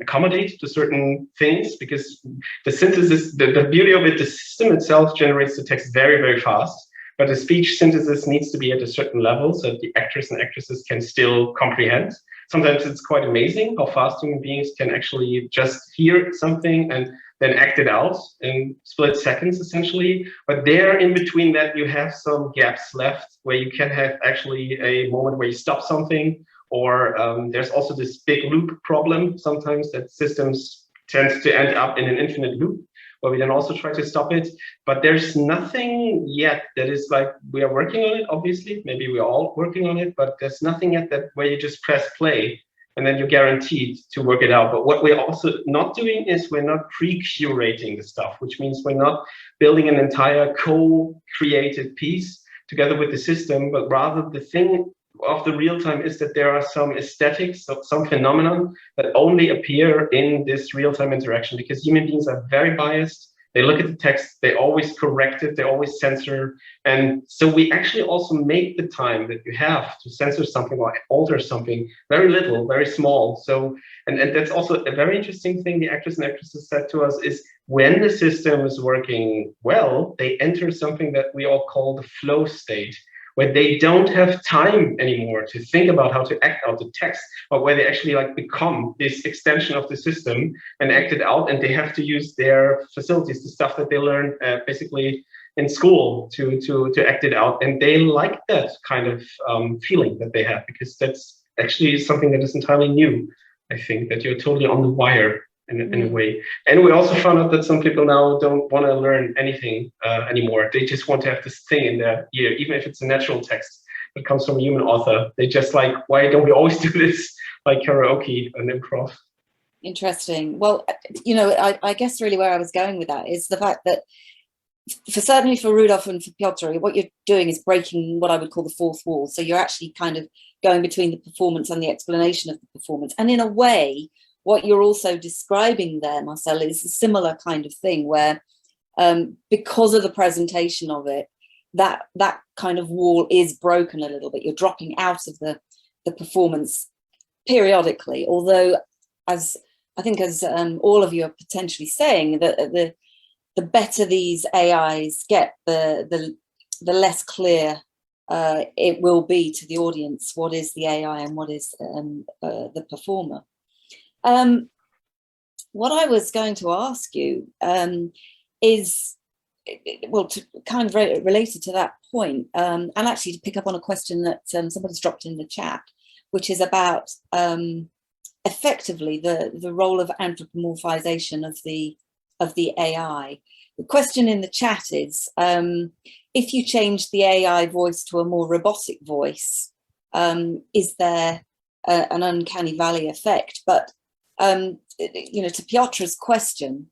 accommodate to certain things, because the synthesis, the beauty of it, the system itself generates the text very, very fast, but the speech synthesis needs to be at a certain level so that the actors and actresses can still comprehend. Sometimes it's quite amazing how fast human beings can actually just hear something and then act it out in split seconds, essentially. But there, in between that, you have some gaps left where you can have actually a moment where you stop something, Or there's also this big loop problem sometimes that systems tend to end up in an infinite loop, where we then also try to stop it. But there's nothing yet that is like, we are working on it, obviously, maybe we're all working on it, but there's nothing yet that where you just press play and then you're guaranteed to work it out. But what we're also not doing is we're not pre-curating the stuff, which means we're not building an entire co-created piece together with the system, but rather the thing of the real time is that there are some aesthetics, some phenomenon that only appear in this real-time interaction, because human beings are very biased. They look at the text, they always correct it, they always censor. And so we actually also make the time that you have to censor something or alter something very little, very small. So, and that's also a very interesting thing the actors and actresses said to us is when the system is working well, they enter something that we all call the flow state, where they don't have time anymore to think about how to act out the text, but where they actually like become this extension of the system and act it out, and they have to use their facilities, the stuff that they learned basically in school to act it out. And they like that kind of feeling that they have, because that's actually something that is entirely new. I think that you're totally on the wire in a way. And we also found out that some people now don't want to learn anything anymore. They just want to have this thing in their ear, even if it's a natural text that comes from a human author. They just like, why don't we always do this like karaoke and improv? Interesting. Well, you know, I guess really where I was going with that is the fact that certainly for Rudolf and for Piotr, what you're doing is breaking what I would call the fourth wall. So you're actually kind of going between the performance and the explanation of the performance. And in a way, what you're also describing there, Marcel, is a similar kind of thing where because of the presentation of it, that kind of wall is broken a little bit. You're dropping out of the performance periodically, although as I think as all of you are potentially saying, that the better these AIs get, the less clear it will be to the audience what is the AI and what is the performer. What I was going to ask you is, well, to kind of related to that point, and actually to pick up on a question that somebody's dropped in the chat, which is about effectively the role of anthropomorphization of the AI. The question in the chat is, if you change the AI voice to a more robotic voice, is there an uncanny valley effect? But you know, to Piotr's question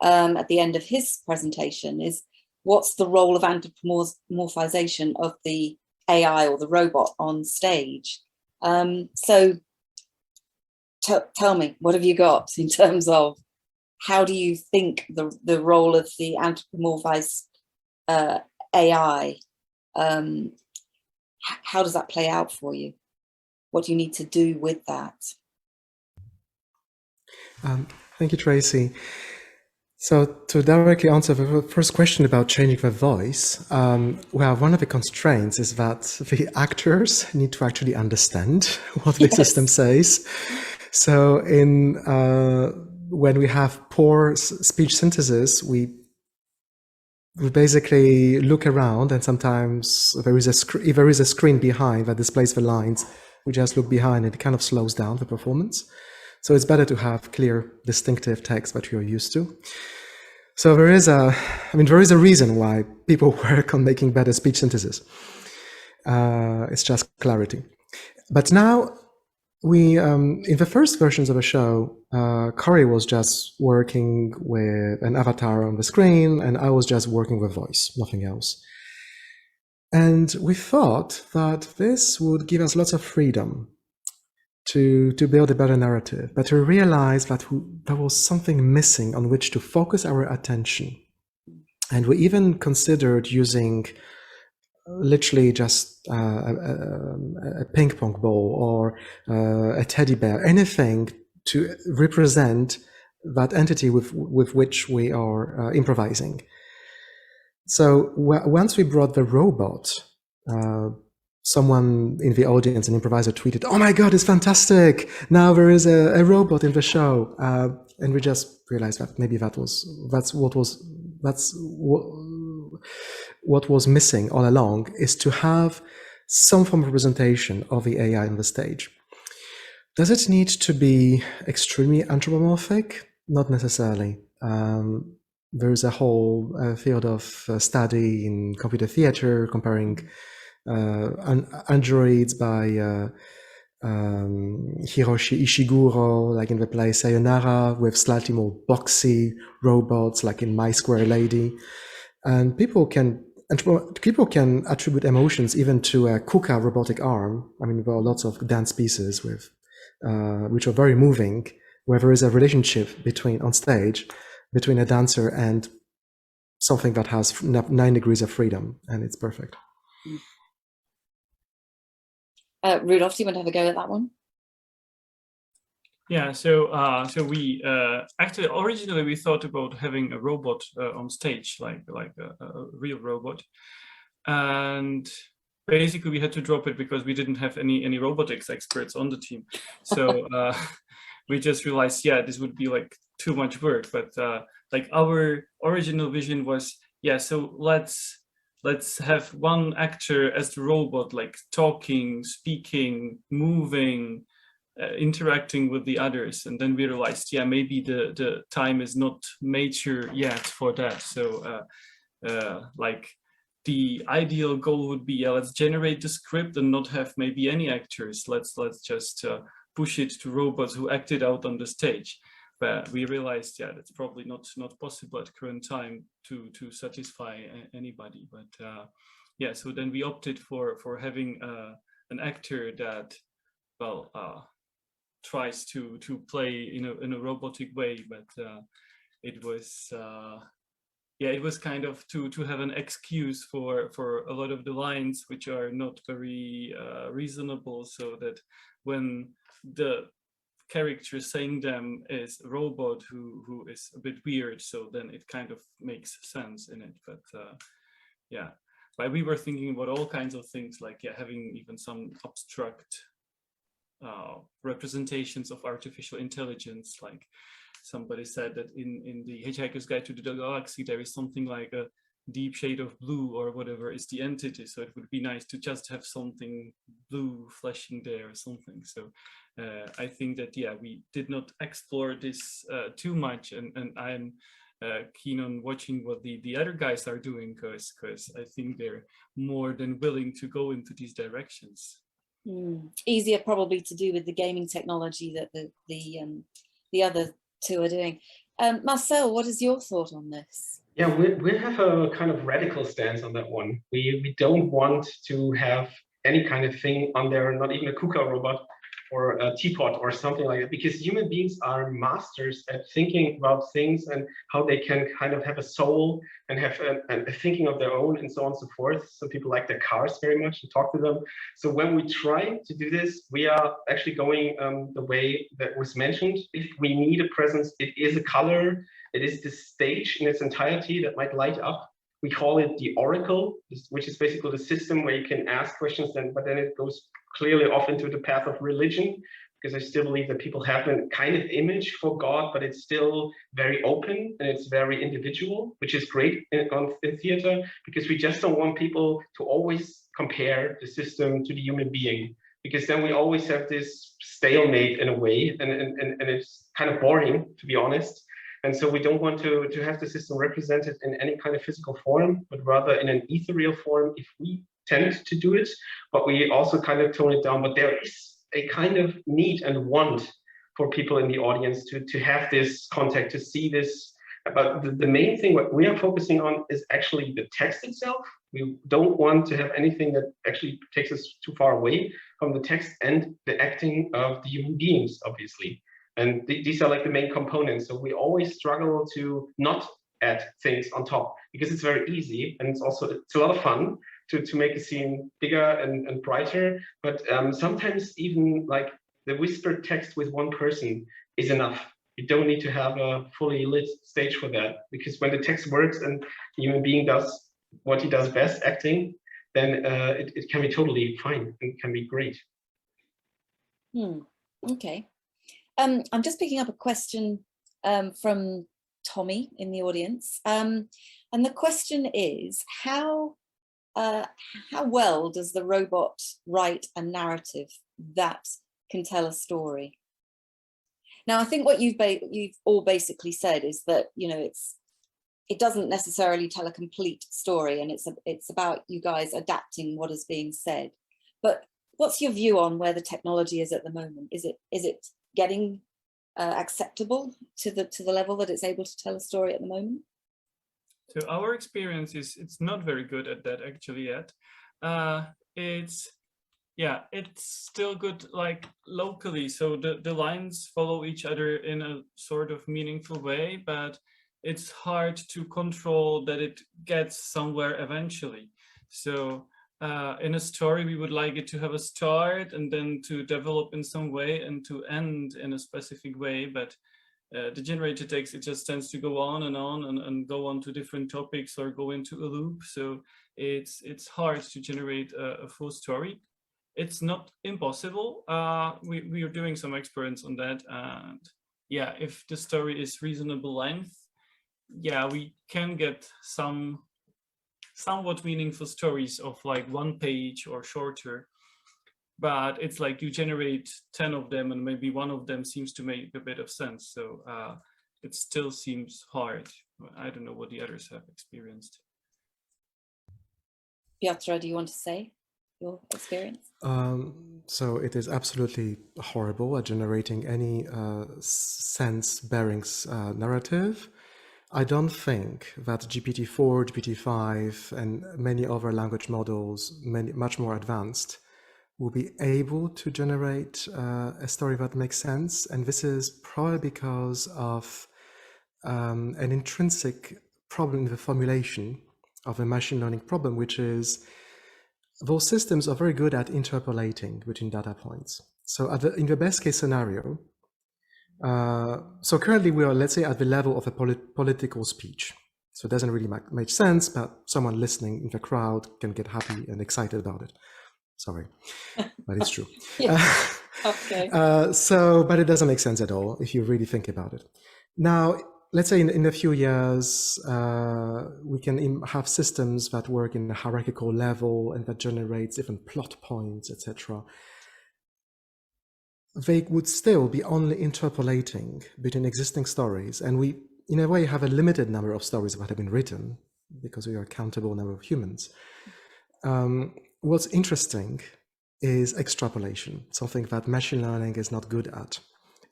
at the end of his presentation is, what's the role of anthropomorphization of the AI or the robot on stage? So tell me, what have you got in terms of how do you think the role of the anthropomorphized AI, how does that play out for you? What do you need to do with that? Thank you, Tracy. So to directly answer the first question about changing the voice, well, one of the constraints is that the actors need to actually understand what the system says. So when we have poor speech synthesis, we basically look around, and sometimes if there is a screen behind that displays the lines, we just look behind and it kind of slows down the performance. So it's better to have clear, distinctive text that you're used to. So there is a reason why people work on making better speech synthesis. It's just clarity. But now in the first versions of the show, Corey was just working with an avatar on the screen, and I was just working with voice, nothing else. And we thought that this would give us lots of freedom to build a better narrative, but we realized that there was something missing on which to focus our attention. And we even considered using literally just a ping pong ball or a teddy bear, anything to represent that entity with which we are improvising. So once we brought the robot, someone in the audience, an improviser, tweeted, "Oh my God, it's fantastic! Now there is a robot in the show," and we just realized that maybe that's what was missing all along, is to have some form of representation of the AI on the stage. Does it need to be extremely anthropomorphic? Not necessarily. There is a whole field of study in computer theater comparing androids by Hiroshi Ishiguro, like in the play Sayonara, with slightly more boxy robots, like in My Square Lady. And people can attribute emotions even to a KUKA robotic arm. I mean, there are lots of dance pieces with which are very moving, where there is a relationship on stage between a dancer and something that has 9 degrees of freedom, and it's perfect. Rudolf, do you want to have a go at that one? Yeah, so we actually originally we thought about having a robot on stage, like a real robot, and basically we had to drop it because we didn't have any robotics experts on the team. So we just realized, yeah, this would be like too much work. But like our original vision was, yeah, so let's have one actor as the robot, like talking, speaking, moving, interacting with the others. And then we realized, yeah, maybe the time is not mature yet for that. So like the ideal goal would be, yeah, let's generate the script and not have maybe any actors. Let's just push it to robots who act it out on the stage. But we realized, yeah, that's probably not possible at current time to satisfy anybody. But yeah, so then we opted for having an actor that, well, tries to play in a robotic way. But it was yeah, it was kind of to have an excuse for a lot of the lines which are not very reasonable, so that when the character saying them is a robot who is a bit weird, so then it kind of makes sense in it. But yeah, but we were thinking about all kinds of things, like, yeah, having even some abstract representations of artificial intelligence. Like somebody said that in the Hitchhiker's Guide to the Galaxy there is something like a deep shade of blue or whatever is the entity, so it would be nice to just have something blue flashing there or something. So I think that, yeah, we did not explore this too much, and I'm keen on watching what the other guys are doing, because I think they're more than willing to go into these directions. Easier probably to do with the gaming technology that the other two are doing. Marcel, what is your thought on this? Yeah, we have a kind of radical stance on that one. We don't want to have any kind of thing on there, not even a KUKA robot or a teapot or something like that, because human beings are masters at thinking about things and how they can kind of have a soul and have a thinking of their own and so on and so forth. So people like their cars very much and talk to them. So when we try to do this, we are actually going the way that was mentioned. If we need a presence, it is a color. It is the stage in its entirety that might light up. We call it the oracle, which is basically the system where you can ask questions, but then it goes clearly off into the path of religion, because I still believe that people have a kind of image for God, but it's still very open and it's very individual, which is great in theater, because we just don't want people to always compare the system to the human being, because then we always have this stalemate in a way, and it's kind of boring, to be honest. And so we don't want to have the system represented in any kind of physical form, but rather in an ethereal form if we tend to do it. But we also kind of tone it down. But there is a kind of need and want for people in the audience to have this contact, to see this. But the main thing what we are focusing on is actually the text itself. We don't want to have anything that actually takes us too far away from the text and the acting of the human beings, obviously. And these are like the main components. So we always struggle to not add things on top, because it's very easy, and it's a lot of fun to make a scene bigger and brighter. But sometimes even like the whispered text with one person is enough. You don't need to have a fully lit stage for that, because when the text works and the human being does what he does best, acting, then it can be totally fine and can be great. Okay. I'm just picking up a question from Tommy in the audience. And the question is, how well does the robot write a narrative that can tell a story. Now, I think what you've all basically said is that, you know, it doesn't necessarily tell a complete story, and it's about you guys adapting what is being said. But what's your view on where the technology is at the moment? Is it getting acceptable to the level that it's able to tell a story at the moment? So our experience is it's not very good at that actually yet. It's still good like locally. So the lines follow each other in a sort of meaningful way, but it's hard to control that it gets somewhere eventually. So in a story, we would like it to have a start and then to develop in some way and to end in a specific way. But the generator text, it just tends to go on and go on to different topics or go into a loop. So it's hard to generate a full story. It's not impossible. We are doing some experiments on that. And yeah, if the story is reasonable length, yeah, we can get somewhat meaningful stories of like 1 page or shorter. But it's like you generate 10 of them and maybe one of them seems to make a bit of sense. So it still seems hard. I don't know what the others have experienced. Piotr, do you want to say your experience? So it is absolutely horrible at generating any sense-bearing narrative. I don't think that GPT-4, GPT-5, and many other language models, much more advanced, will be able to generate a story that makes sense. And this is probably because of an intrinsic problem in the formulation of a machine learning problem, which is those systems are very good at interpolating between data points. So in the best case scenario, so currently we are, let's say, at the level of a political speech. So it doesn't really make sense, but someone listening in the crowd can get happy and excited about it. Sorry, but it's true. Okay. But it doesn't make sense at all if you really think about it. Now, let's say in a few years, we can have systems that work in a hierarchical level and that generates different plot points, etc. They would still be only interpolating between existing stories. And we, in a way, have a limited number of stories that have been written because we are a countable number of humans. What's interesting is extrapolation, something that machine learning is not good at.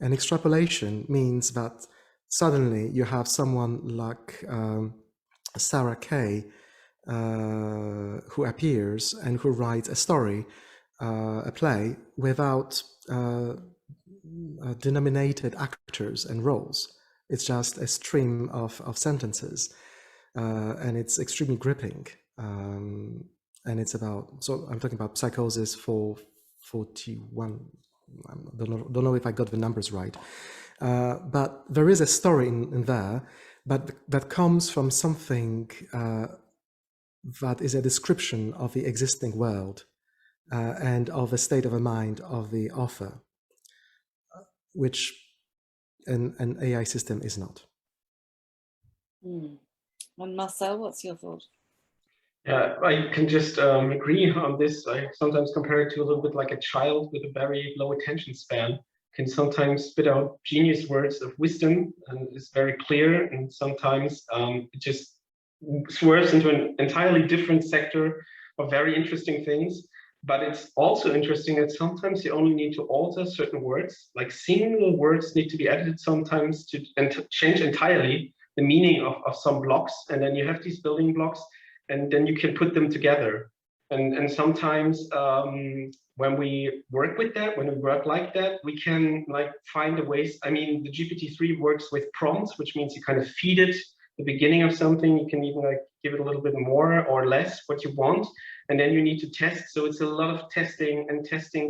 And extrapolation means that suddenly you have someone like Sarah Kay, who appears and who writes a story, a play, without denominated actors and roles. It's just a stream of sentences, and it's extremely gripping. And it's about, so I'm talking about Psychosis 441. I don't know if I got the numbers right. But there is a story in there, but that comes from something that is a description of the existing world and of the state of the mind of the author, which an AI system is not. And Marcel, what's your thought? Yeah, I can just agree on this. I sometimes compare it to a little bit like a child with a very low attention span. Can sometimes spit out genius words of wisdom and is very clear, and sometimes it just swerves into an entirely different sector of very interesting things. But it's also interesting that sometimes you only need to alter certain words, like single words need to be edited sometimes to change entirely the meaning of some blocks, and then you have these building blocks, and then you can put them together. And sometimes when we work with that, when we work like that, we can like find the ways. I mean, the GPT-3 works with prompts, which means you kind of feed it the beginning of something. You can even like give it a little bit more or less what you want, and then you need to test. So it's a lot of testing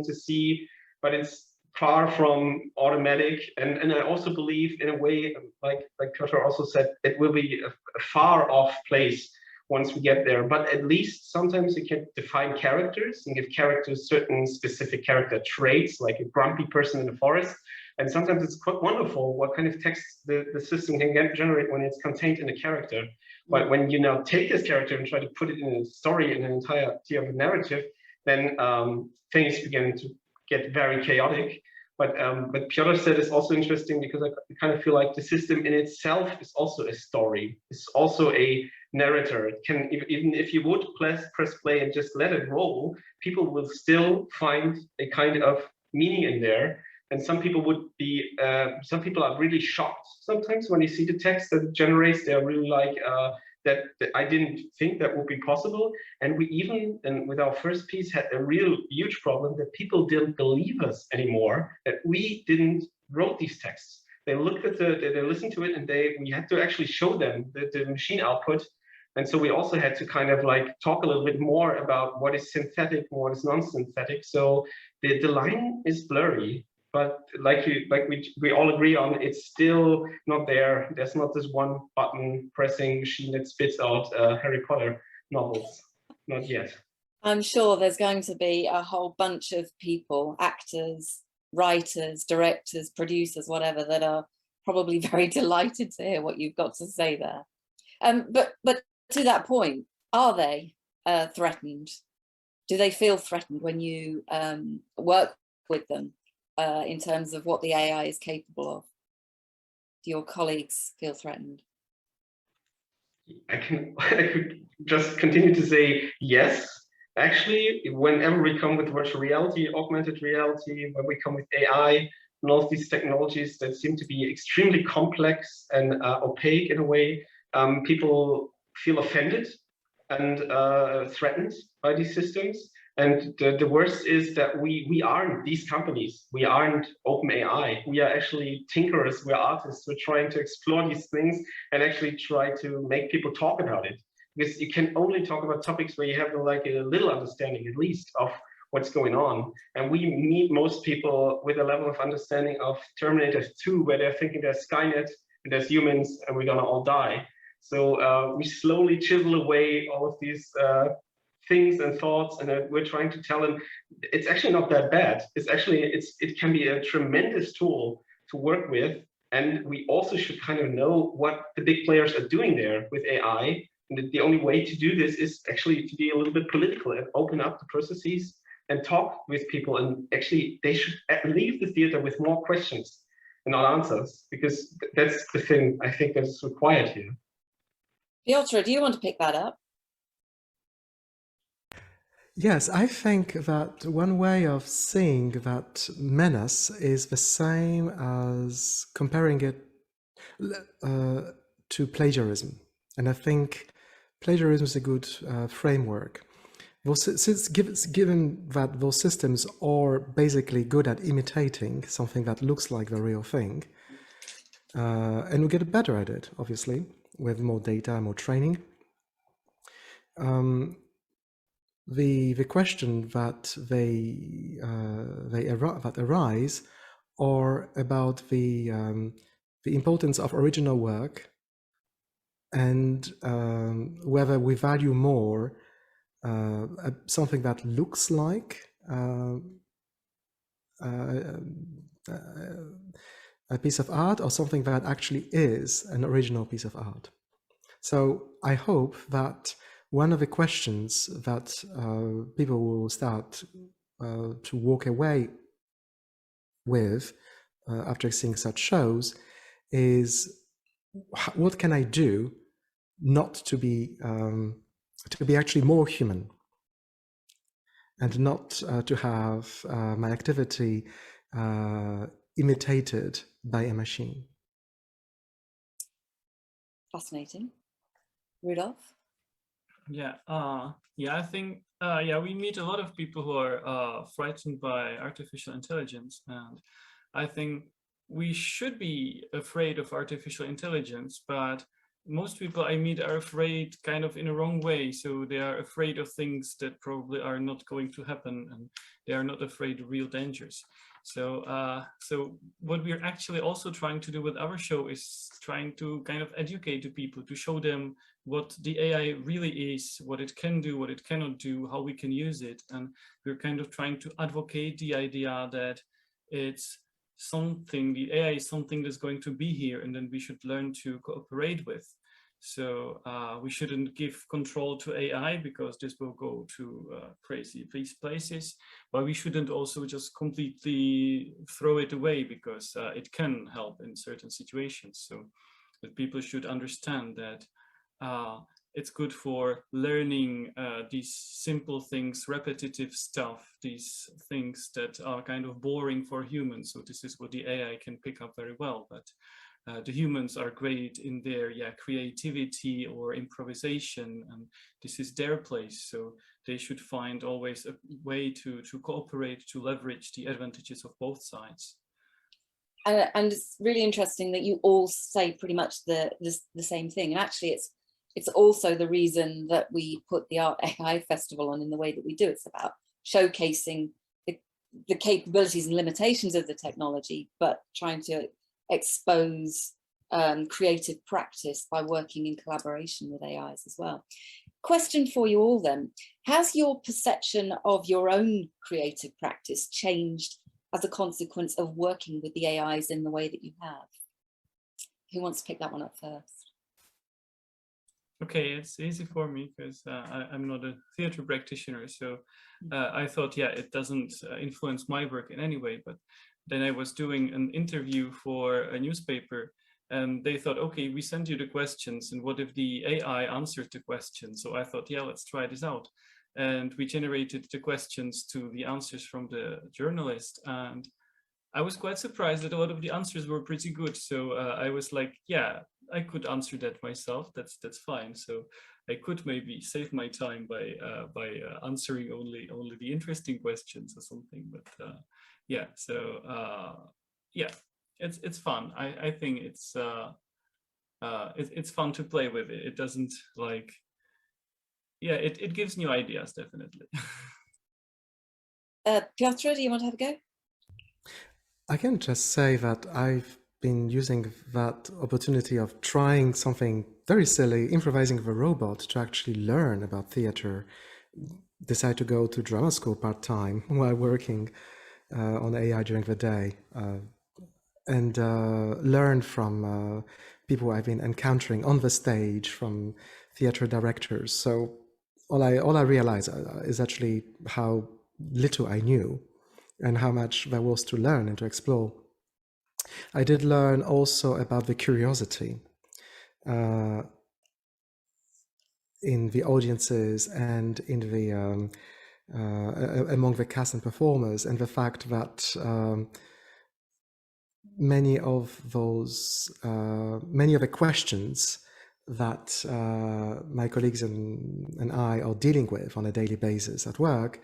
to see, but it's far from automatic. And I also believe in a way, like Piotr also said, it will be a far off place once we get there. But at least sometimes you can define characters and give characters certain specific character traits, like a grumpy person in the forest. And sometimes it's quite wonderful what kind of text the system can generate when it's contained in a character. But when you now take this character and try to put it in a story, in an entirety of a narrative, then things begin to get very chaotic. But Piotr said is also interesting because I kind of feel like the system in itself is also a story. It's also a narrator. It can, even if you would press play and just let it roll, people will still find a kind of meaning in there. And some people would be, some people are really shocked sometimes when you see the text that it generates. They're really like, that I didn't think that would be possible. And we even, and with our first piece, had a real huge problem that people didn't believe us anymore, that we didn't wrote these texts. They looked at they listened to it, and we had to actually show them the machine output. And so we also had to kind of like talk a little bit more about what is synthetic and what is non-synthetic. So the line is blurry. But we all agree on, it's still not there. There's not this one button pressing machine that spits out Harry Potter novels. Not yet. I'm sure there's going to be a whole bunch of people, actors, writers, directors, producers, whatever, that are probably very delighted to hear what you've got to say there. But to that point, are they threatened? Do they feel threatened when you work with them? In terms of what the AI is capable of? Do your colleagues feel threatened? I could just continue to say yes. Actually, whenever we come with virtual reality, augmented reality, when we come with AI, and all of these technologies that seem to be extremely complex and opaque in a way, people feel offended and threatened by these systems. And the worst is that we aren't these companies. We aren't OpenAI. We are actually tinkerers. We're artists. We're trying to explore these things and actually try to make people talk about it. Because you can only talk about topics where you have like a little understanding, at least, of what's going on. And we meet most people with a level of understanding of Terminator 2, where they're thinking there's Skynet and there's humans and we're gonna all die. So we slowly chisel away all of these things and thoughts, and we're trying to tell them it's actually not that bad. It's actually, it can be a tremendous tool to work with. And we also should kind of know what the big players are doing there with AI. And the only way to do this is actually to be a little bit political and open up the processes and talk with people. And actually, they should leave the theater with more questions and not answers, because that's the thing I think that's required here. Piotr, do you want to pick that up? Yes, I think that one way of seeing that menace is the same as comparing it to plagiarism. And I think plagiarism is a good framework. Given that those systems are basically good at imitating something that looks like the real thing, and we get better at it, obviously, with more data, more training. The question that that arise are about the importance of original work, and whether we value more something that looks like a piece of art, or something that actually is an original piece of art. So I hope that one of the questions that people will start to walk away with after seeing such shows is, what can I do not to be actually more human, and not to have my activity imitated by a machine. Fascinating. Rudolf? Yeah, I think we meet a lot of people who are frightened by artificial intelligence, and I think we should be afraid of artificial intelligence, but most people I meet are afraid kind of in a wrong way. So they are afraid of things that probably are not going to happen, and they are not afraid of real dangers. So what we're actually also trying to do with our show is trying to kind of educate the people, to show them what the AI really is, what it can do, what it cannot do, how we can use it. And we're kind of trying to advocate the idea that it's something, the AI is something that's going to be here, and then we should learn to cooperate with. So we shouldn't give control to AI because this will go to crazy places. But we shouldn't also just completely throw it away because it can help in certain situations. So that people should understand that it's good for learning these simple things, repetitive stuff, these things that are kind of boring for humans. So this is what the AI can pick up very well. But the humans are great in their creativity or improvisation, and this is their place. So they should find always a way to cooperate, to leverage the advantages of both sides. And it's really interesting that you all say pretty much the same thing. And actually, it's also the reason that we put the Art AI Festival on in the way that we do. It's about showcasing the capabilities and limitations of the technology, but trying to expose creative practice by working in collaboration with AIs as well. Question for you all then, has your perception of your own creative practice changed as a consequence of working with the AIs in the way that you have? Who wants to pick that one up first? Okay, it's easy for me because I'm not a theater practitioner, so I thought, it doesn't influence my work in any way. But then I was doing an interview for a newspaper, and they thought, okay, we send you the questions, and what if the AI answers the questions? So I thought, let's try this out. And we generated the questions to the answers from the journalist, and I was quite surprised that a lot of the answers were pretty good. So I was like, I could answer that myself. That's fine. So I could maybe save my time by answering only the interesting questions or something. But it's fun. I think it's fun to play with it. It doesn't it gives new ideas, definitely. Piotr, do you want to have a go? I can just say that I've been using that opportunity of trying something very silly, improvising with a robot, to actually learn about theater. Decide to go to drama school part-time while working on AI during the day, and learn from people I've been encountering on the stage, from theater directors. So all I realize is actually how little I knew and how much there was to learn and to explore. I did learn also about the curiosity in the audiences and in the among the cast and performers, and the fact that many of the questions that my colleagues and I are dealing with on a daily basis at work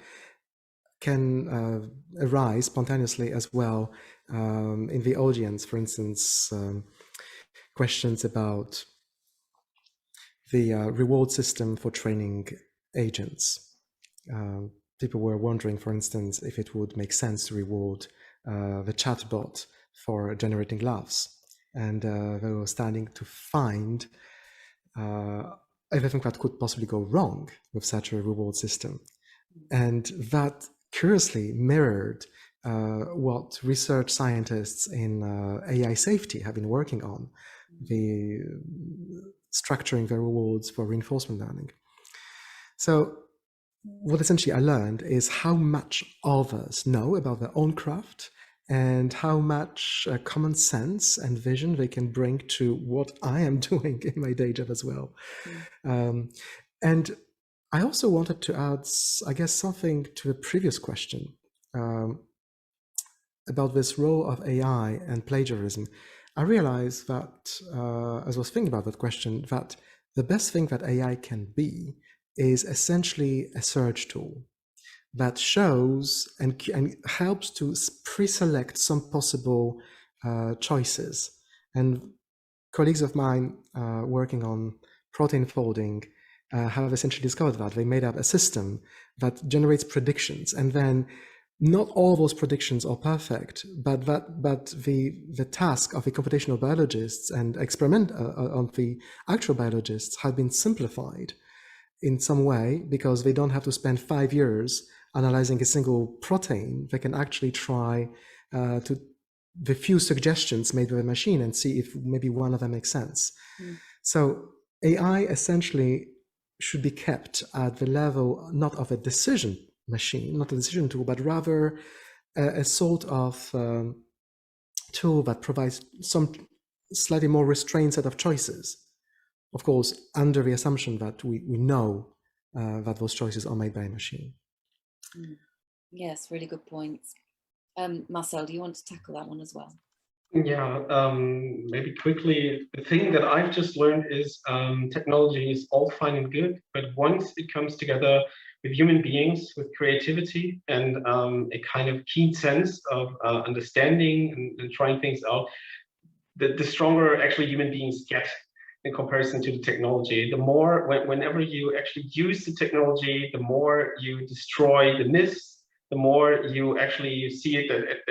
can arise spontaneously as well in the audience. For instance, questions about the reward system for training agents. People were wondering, for instance, if it would make sense to reward the chatbot for generating laughs. And they were starting to find everything that could possibly go wrong with such a reward system. And that curiously mirrored what research scientists in AI safety have been working on, the structuring the rewards for reinforcement learning. So what essentially I learned is how much others know about their own craft and how much common sense and vision they can bring to what I am doing in my day job as well. And I also wanted to add, I guess, something to the previous question about this role of AI and plagiarism. I realized that, as I was thinking about that question, that the best thing that AI can be is essentially a search tool that shows and helps to pre-select some possible choices. And colleagues of mine working on protein folding have essentially discovered that. They made up a system that generates predictions, and then not all those predictions are perfect, but the task of the computational biologists and experiment on the actual biologists have been simplified in some way, because they don't have to spend 5 years analyzing a single protein. They can actually try to the few suggestions made by the machine and see if maybe one of them makes sense. So AI essentially should be kept at the level not of a decision machine, not a decision tool, but rather a sort of tool that provides some slightly more restrained set of choices. Of course, under the assumption that we know that those choices are made by a machine. Yes, really good points. Marcel, do you want to tackle that one as well? Yeah, maybe quickly, the thing that I've just learned is technology is all fine and good, but once it comes together with human beings, with creativity and a kind of keen sense of understanding and trying things out, the stronger actually human beings get in comparison to the technology. The more, whenever you actually use the technology, the more you destroy the myths, the more you actually see it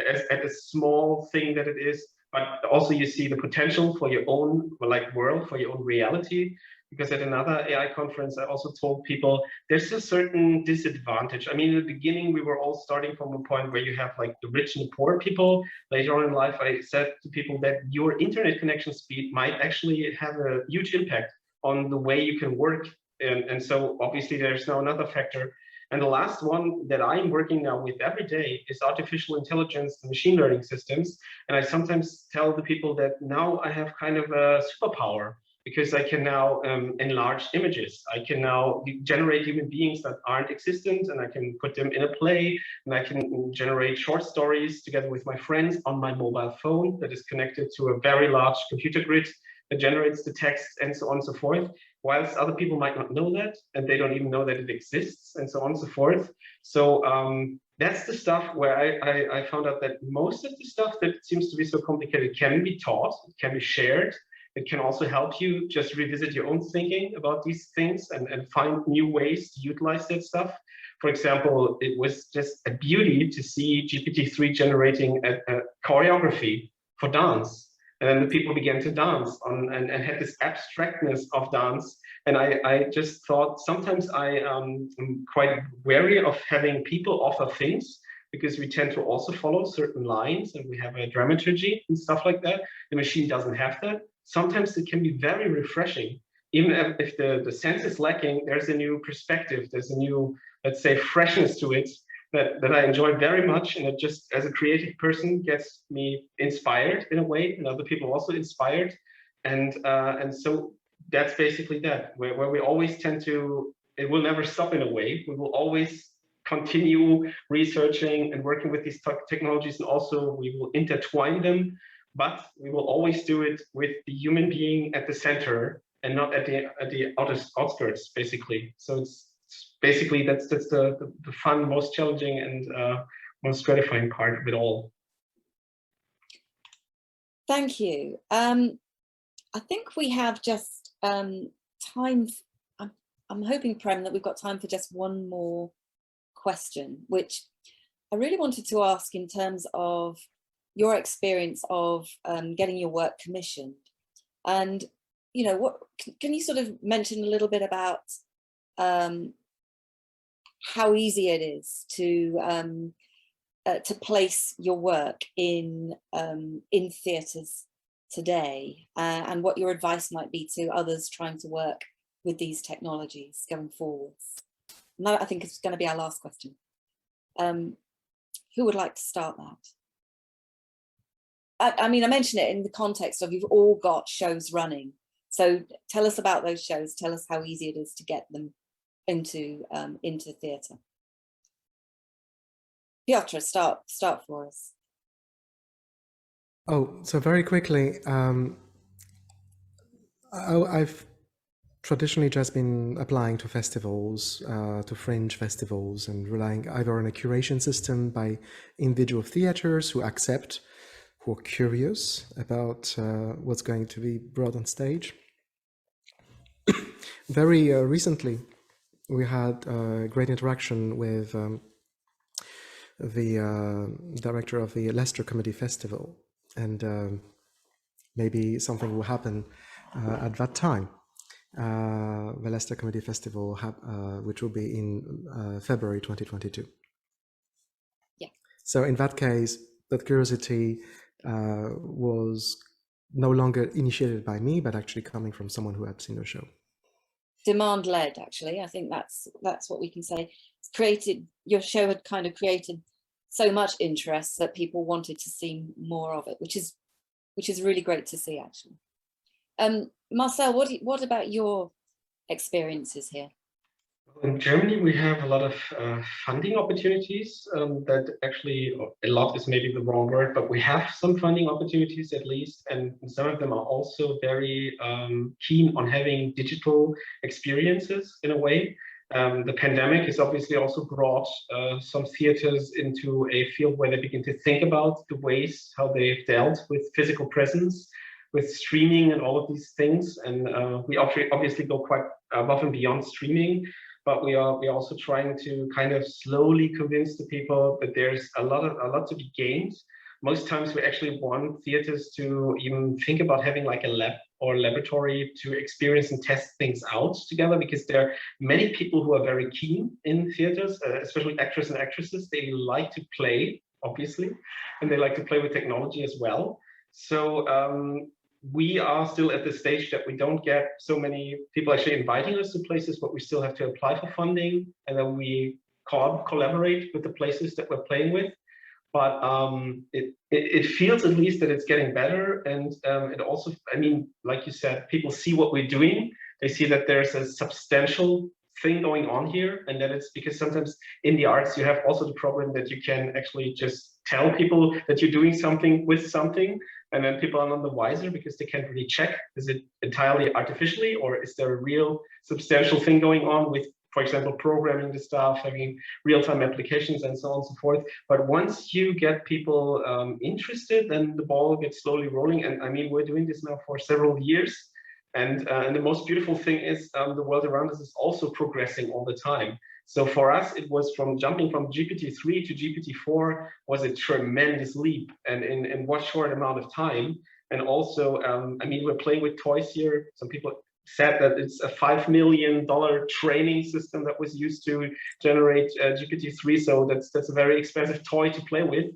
as a small thing that it is, but also you see the potential for your own world, for your own reality. Because at another AI conference, I also told people there's a certain disadvantage. I mean, in the beginning, we were all starting from a point where you have like the rich and the poor people. Later on in life, I said to people that your internet connection speed might actually have a huge impact on the way you can work. And so obviously there's now another factor. And the last one that I'm working now with every day is artificial intelligence and machine learning systems. And I sometimes tell the people that now I have kind of a superpower, because I can now enlarge images. I can now generate human beings that aren't existent, and I can put them in a play, and I can generate short stories together with my friends on my mobile phone that is connected to a very large computer grid that generates the text and so on and so forth, whilst other people might not know that, and they don't even know that it exists, and so on and so forth. So that's the stuff where I found out that most of the stuff that seems to be so complicated can be taught, can be shared. It can also help you just revisit your own thinking about these things and find new ways to utilize that stuff. For example, it was just a beauty to see GPT-3 generating a choreography for dance. And then the people began to dance and had this abstractness of dance. And I just thought sometimes I am quite wary of having people offer things, because we tend to also follow certain lines and we have a dramaturgy and stuff like that. The machine doesn't have that. Sometimes it can be very refreshing. Even if the sense is lacking, there's a new perspective, there's a new, let's say, freshness to it that I enjoy very much. And it just, as a creative person, gets me inspired in a way, and other people also inspired. And so that's basically that, where we always tend to, it will never stop in a way. We will always continue researching and working with these technologies, and also we will intertwine them. But we will always do it with the human being at the center and not at the outskirts, basically. So it's basically that's the fun, most challenging, and most gratifying part of it all. Thank you. I think we have just time. I'm hoping, Prem, that we've got time for just one more question, which I really wanted to ask in terms of your experience of getting your work commissioned. And, you know, what can you sort of mention a little bit about how easy it is to place your work in theatres today, and what your advice might be to others trying to work with these technologies going forwards? And that, I think, is going to be our last question. Who would like to start that? I mean, I mention it in the context of you've all got shows running. So tell us about those shows. Tell us how easy it is to get them into theatre. Piotr, start for us. Oh, so very quickly, I've traditionally just been applying to festivals, to fringe festivals, and relying either on a curation system by individual theatres who are curious about what's going to be brought on stage. Very recently, we had a great interaction with the director of the Leicester Comedy Festival, and maybe something will happen at that time. The Leicester Comedy Festival, which will be in February 2022. Yeah. So in that case, that curiosity was no longer initiated by me, but actually coming from someone who had seen the show. demand-led, actually. I think that's what we can say. It's created, your show had kind of created so much interest that people wanted to see more of it, which is really great to see, actually. Marcel, what about your experiences here? In Germany, we have a lot of funding opportunities that actually, a lot is maybe the wrong word, but we have some funding opportunities at least, and some of them are also very keen on having digital experiences in a way. The pandemic has obviously also brought some theaters into a field where they begin to think about the ways how they've dealt with physical presence, with streaming and all of these things. And we obviously go quite above and beyond streaming, but we are also trying to kind of slowly convince the people that there's a lot to be gained. Most times we actually want theaters to even think about having like a lab or laboratory to experience and test things out together, because there are many people who are very keen in theaters, especially actors and actresses. They like to play, obviously, and they like to play with technology as well. So we are still at the stage that we don't get so many people actually inviting us to places, but we still have to apply for funding, and then we collaborate with the places that we're playing with. But it feels at least that it's getting better, and it also, I mean, like you said, people see what we're doing. They see that there's a substantial thing going on here, and that it's because sometimes in the arts you have also the problem that you can actually just tell people that you're doing something with something, and then people are none the wiser because they can't really check, is it entirely artificially, or is there a real substantial thing going on with, for example, programming the stuff, having real-time applications and so on and so forth. But once you get people interested, then the ball gets slowly rolling. And I mean, we're doing this now for several years. And the most beautiful thing is the world around us is also progressing all the time. So for us, it was from jumping from GPT-3 to GPT-4 was a tremendous leap, and in what short amount of time. And also, I mean, we're playing with toys here. Some people said that it's a $5 million training system that was used to generate GPT-3. So that's a very expensive toy to play with.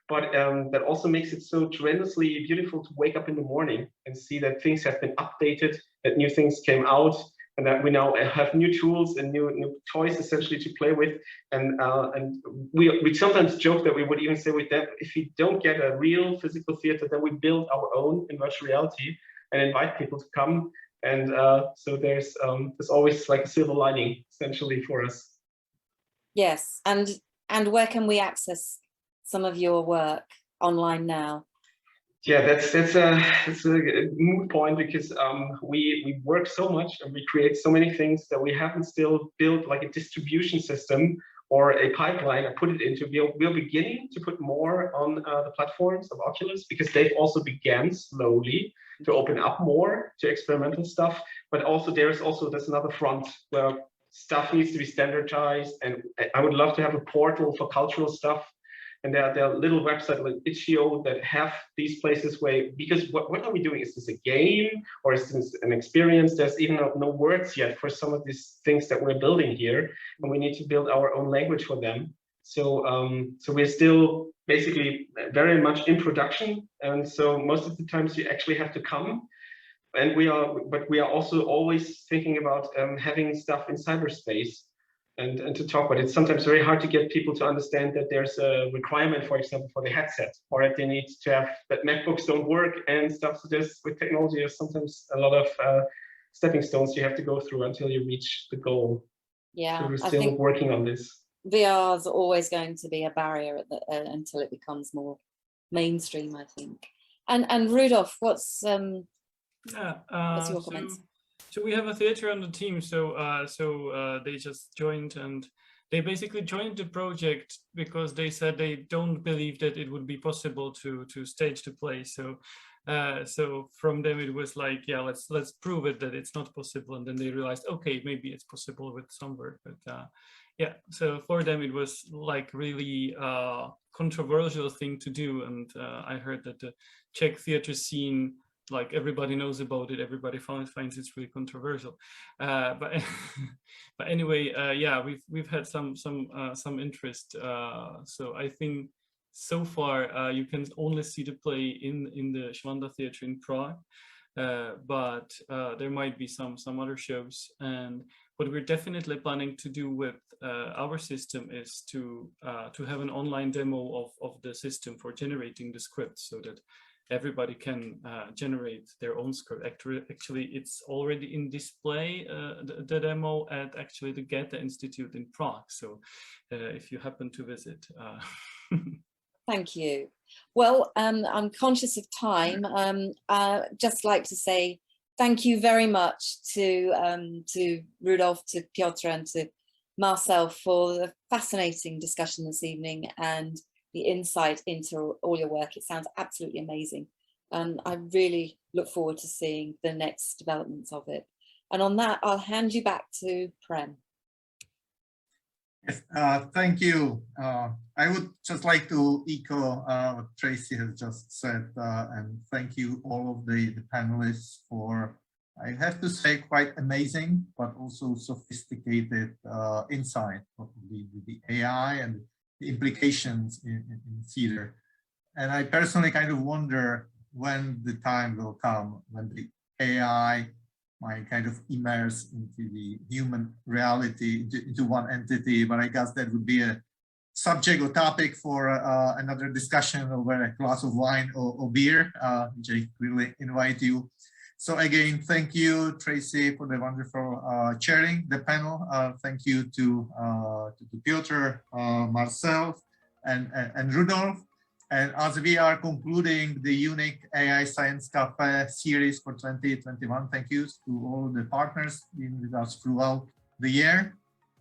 But that also makes it so tremendously beautiful to wake up in the morning and see that things have been updated, that new things came out, and that we now have new tools and new toys essentially to play with. And we sometimes joke that we would even say with them, if we don't get a real physical theater, then we build our own in virtual reality and invite people to come. And so there's always like a silver lining essentially for us. Yes, and where can we access some of your work online now? Yeah, that's a moot point, because we work so much and we create so many things that we haven't still built like a distribution system or a pipeline and put it into. We're beginning to put more on the platforms of Oculus, because they've also began slowly to open up more to experimental stuff. But also there's another front where stuff needs to be standardized, and I would love to have a portal for cultural stuff. And there are little websites like itch.io that have these places where, because what are we doing? Is this a game or is this an experience? There's even no words yet for some of these things that we're building here, and we need to build our own language for them. So so we're still basically very much in production, and so most of the times you actually have to come. And we are also always thinking about having stuff in cyberspace. And to talk about it. It's sometimes very hard to get people to understand that there's a requirement, for example, for the headset, or that they need to have that MacBooks don't work and stuff. So there's, with technology, there's sometimes a lot of stepping stones you have to go through until you reach the goal. Yeah, so we're still working on this. VR is always going to be a barrier until it becomes more mainstream, I think. And Rudolf, what's your comments? So we have a theater on the team, so they just joined, and they basically joined the project because they said they don't believe that it would be possible to stage the play. So so from them it was like, yeah, let's prove it that it's not possible, and then they realized, okay, maybe it's possible with Songbird. But yeah, so for them it was like really controversial thing to do, and I heard that the Czech theater scene, like everybody knows about it, everybody finds it's really controversial, but but anyway, yeah, we've had some interest. So I think so far you can only see the play in the Schwanda Theatre in Prague, but there might be some other shows. And what we're definitely planning to do with our system is to have an online demo of the system for generating the script, so that everybody can generate their own script. Actually, it's already in display, the demo at actually the Goethe Institute in Prague. So if you happen to visit. Thank you. Well, I'm conscious of time. Just like to say thank you very much to Rudolf, to Piotr, and to Marcel for the fascinating discussion this evening and the insight into all your work. It sounds absolutely amazing. And I really look forward to seeing the next developments of it. And on that, I'll hand you back to Prem. Yes, thank you. I would just like to echo what Tracy has just said, and thank you all of the panelists for, I have to say, quite amazing, but also sophisticated insight of the AI and the implications in theater. And I personally kind of wonder when the time will come when the AI might kind of immerse into the human reality, into one entity. But I guess that would be a subject or topic for another discussion over a glass of wine or beer, which I really invite you. So again, thank you, Tracy, for the wonderful chairing the panel. Thank you to Piotr, Marcel, and Rudolf. And as we are concluding the EUNIC AI Science Cafe series for 2021, thank you to all the partners being with us throughout the year.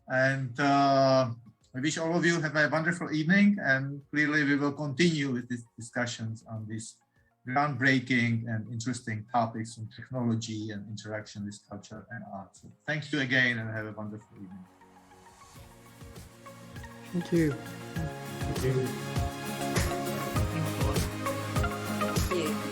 And I wish all of you have a wonderful evening. And clearly we will continue with these discussions on these groundbreaking and interesting topics on technology and interaction with culture and art. So thank you again and have a wonderful evening. Thank you. Thank you. Thank you.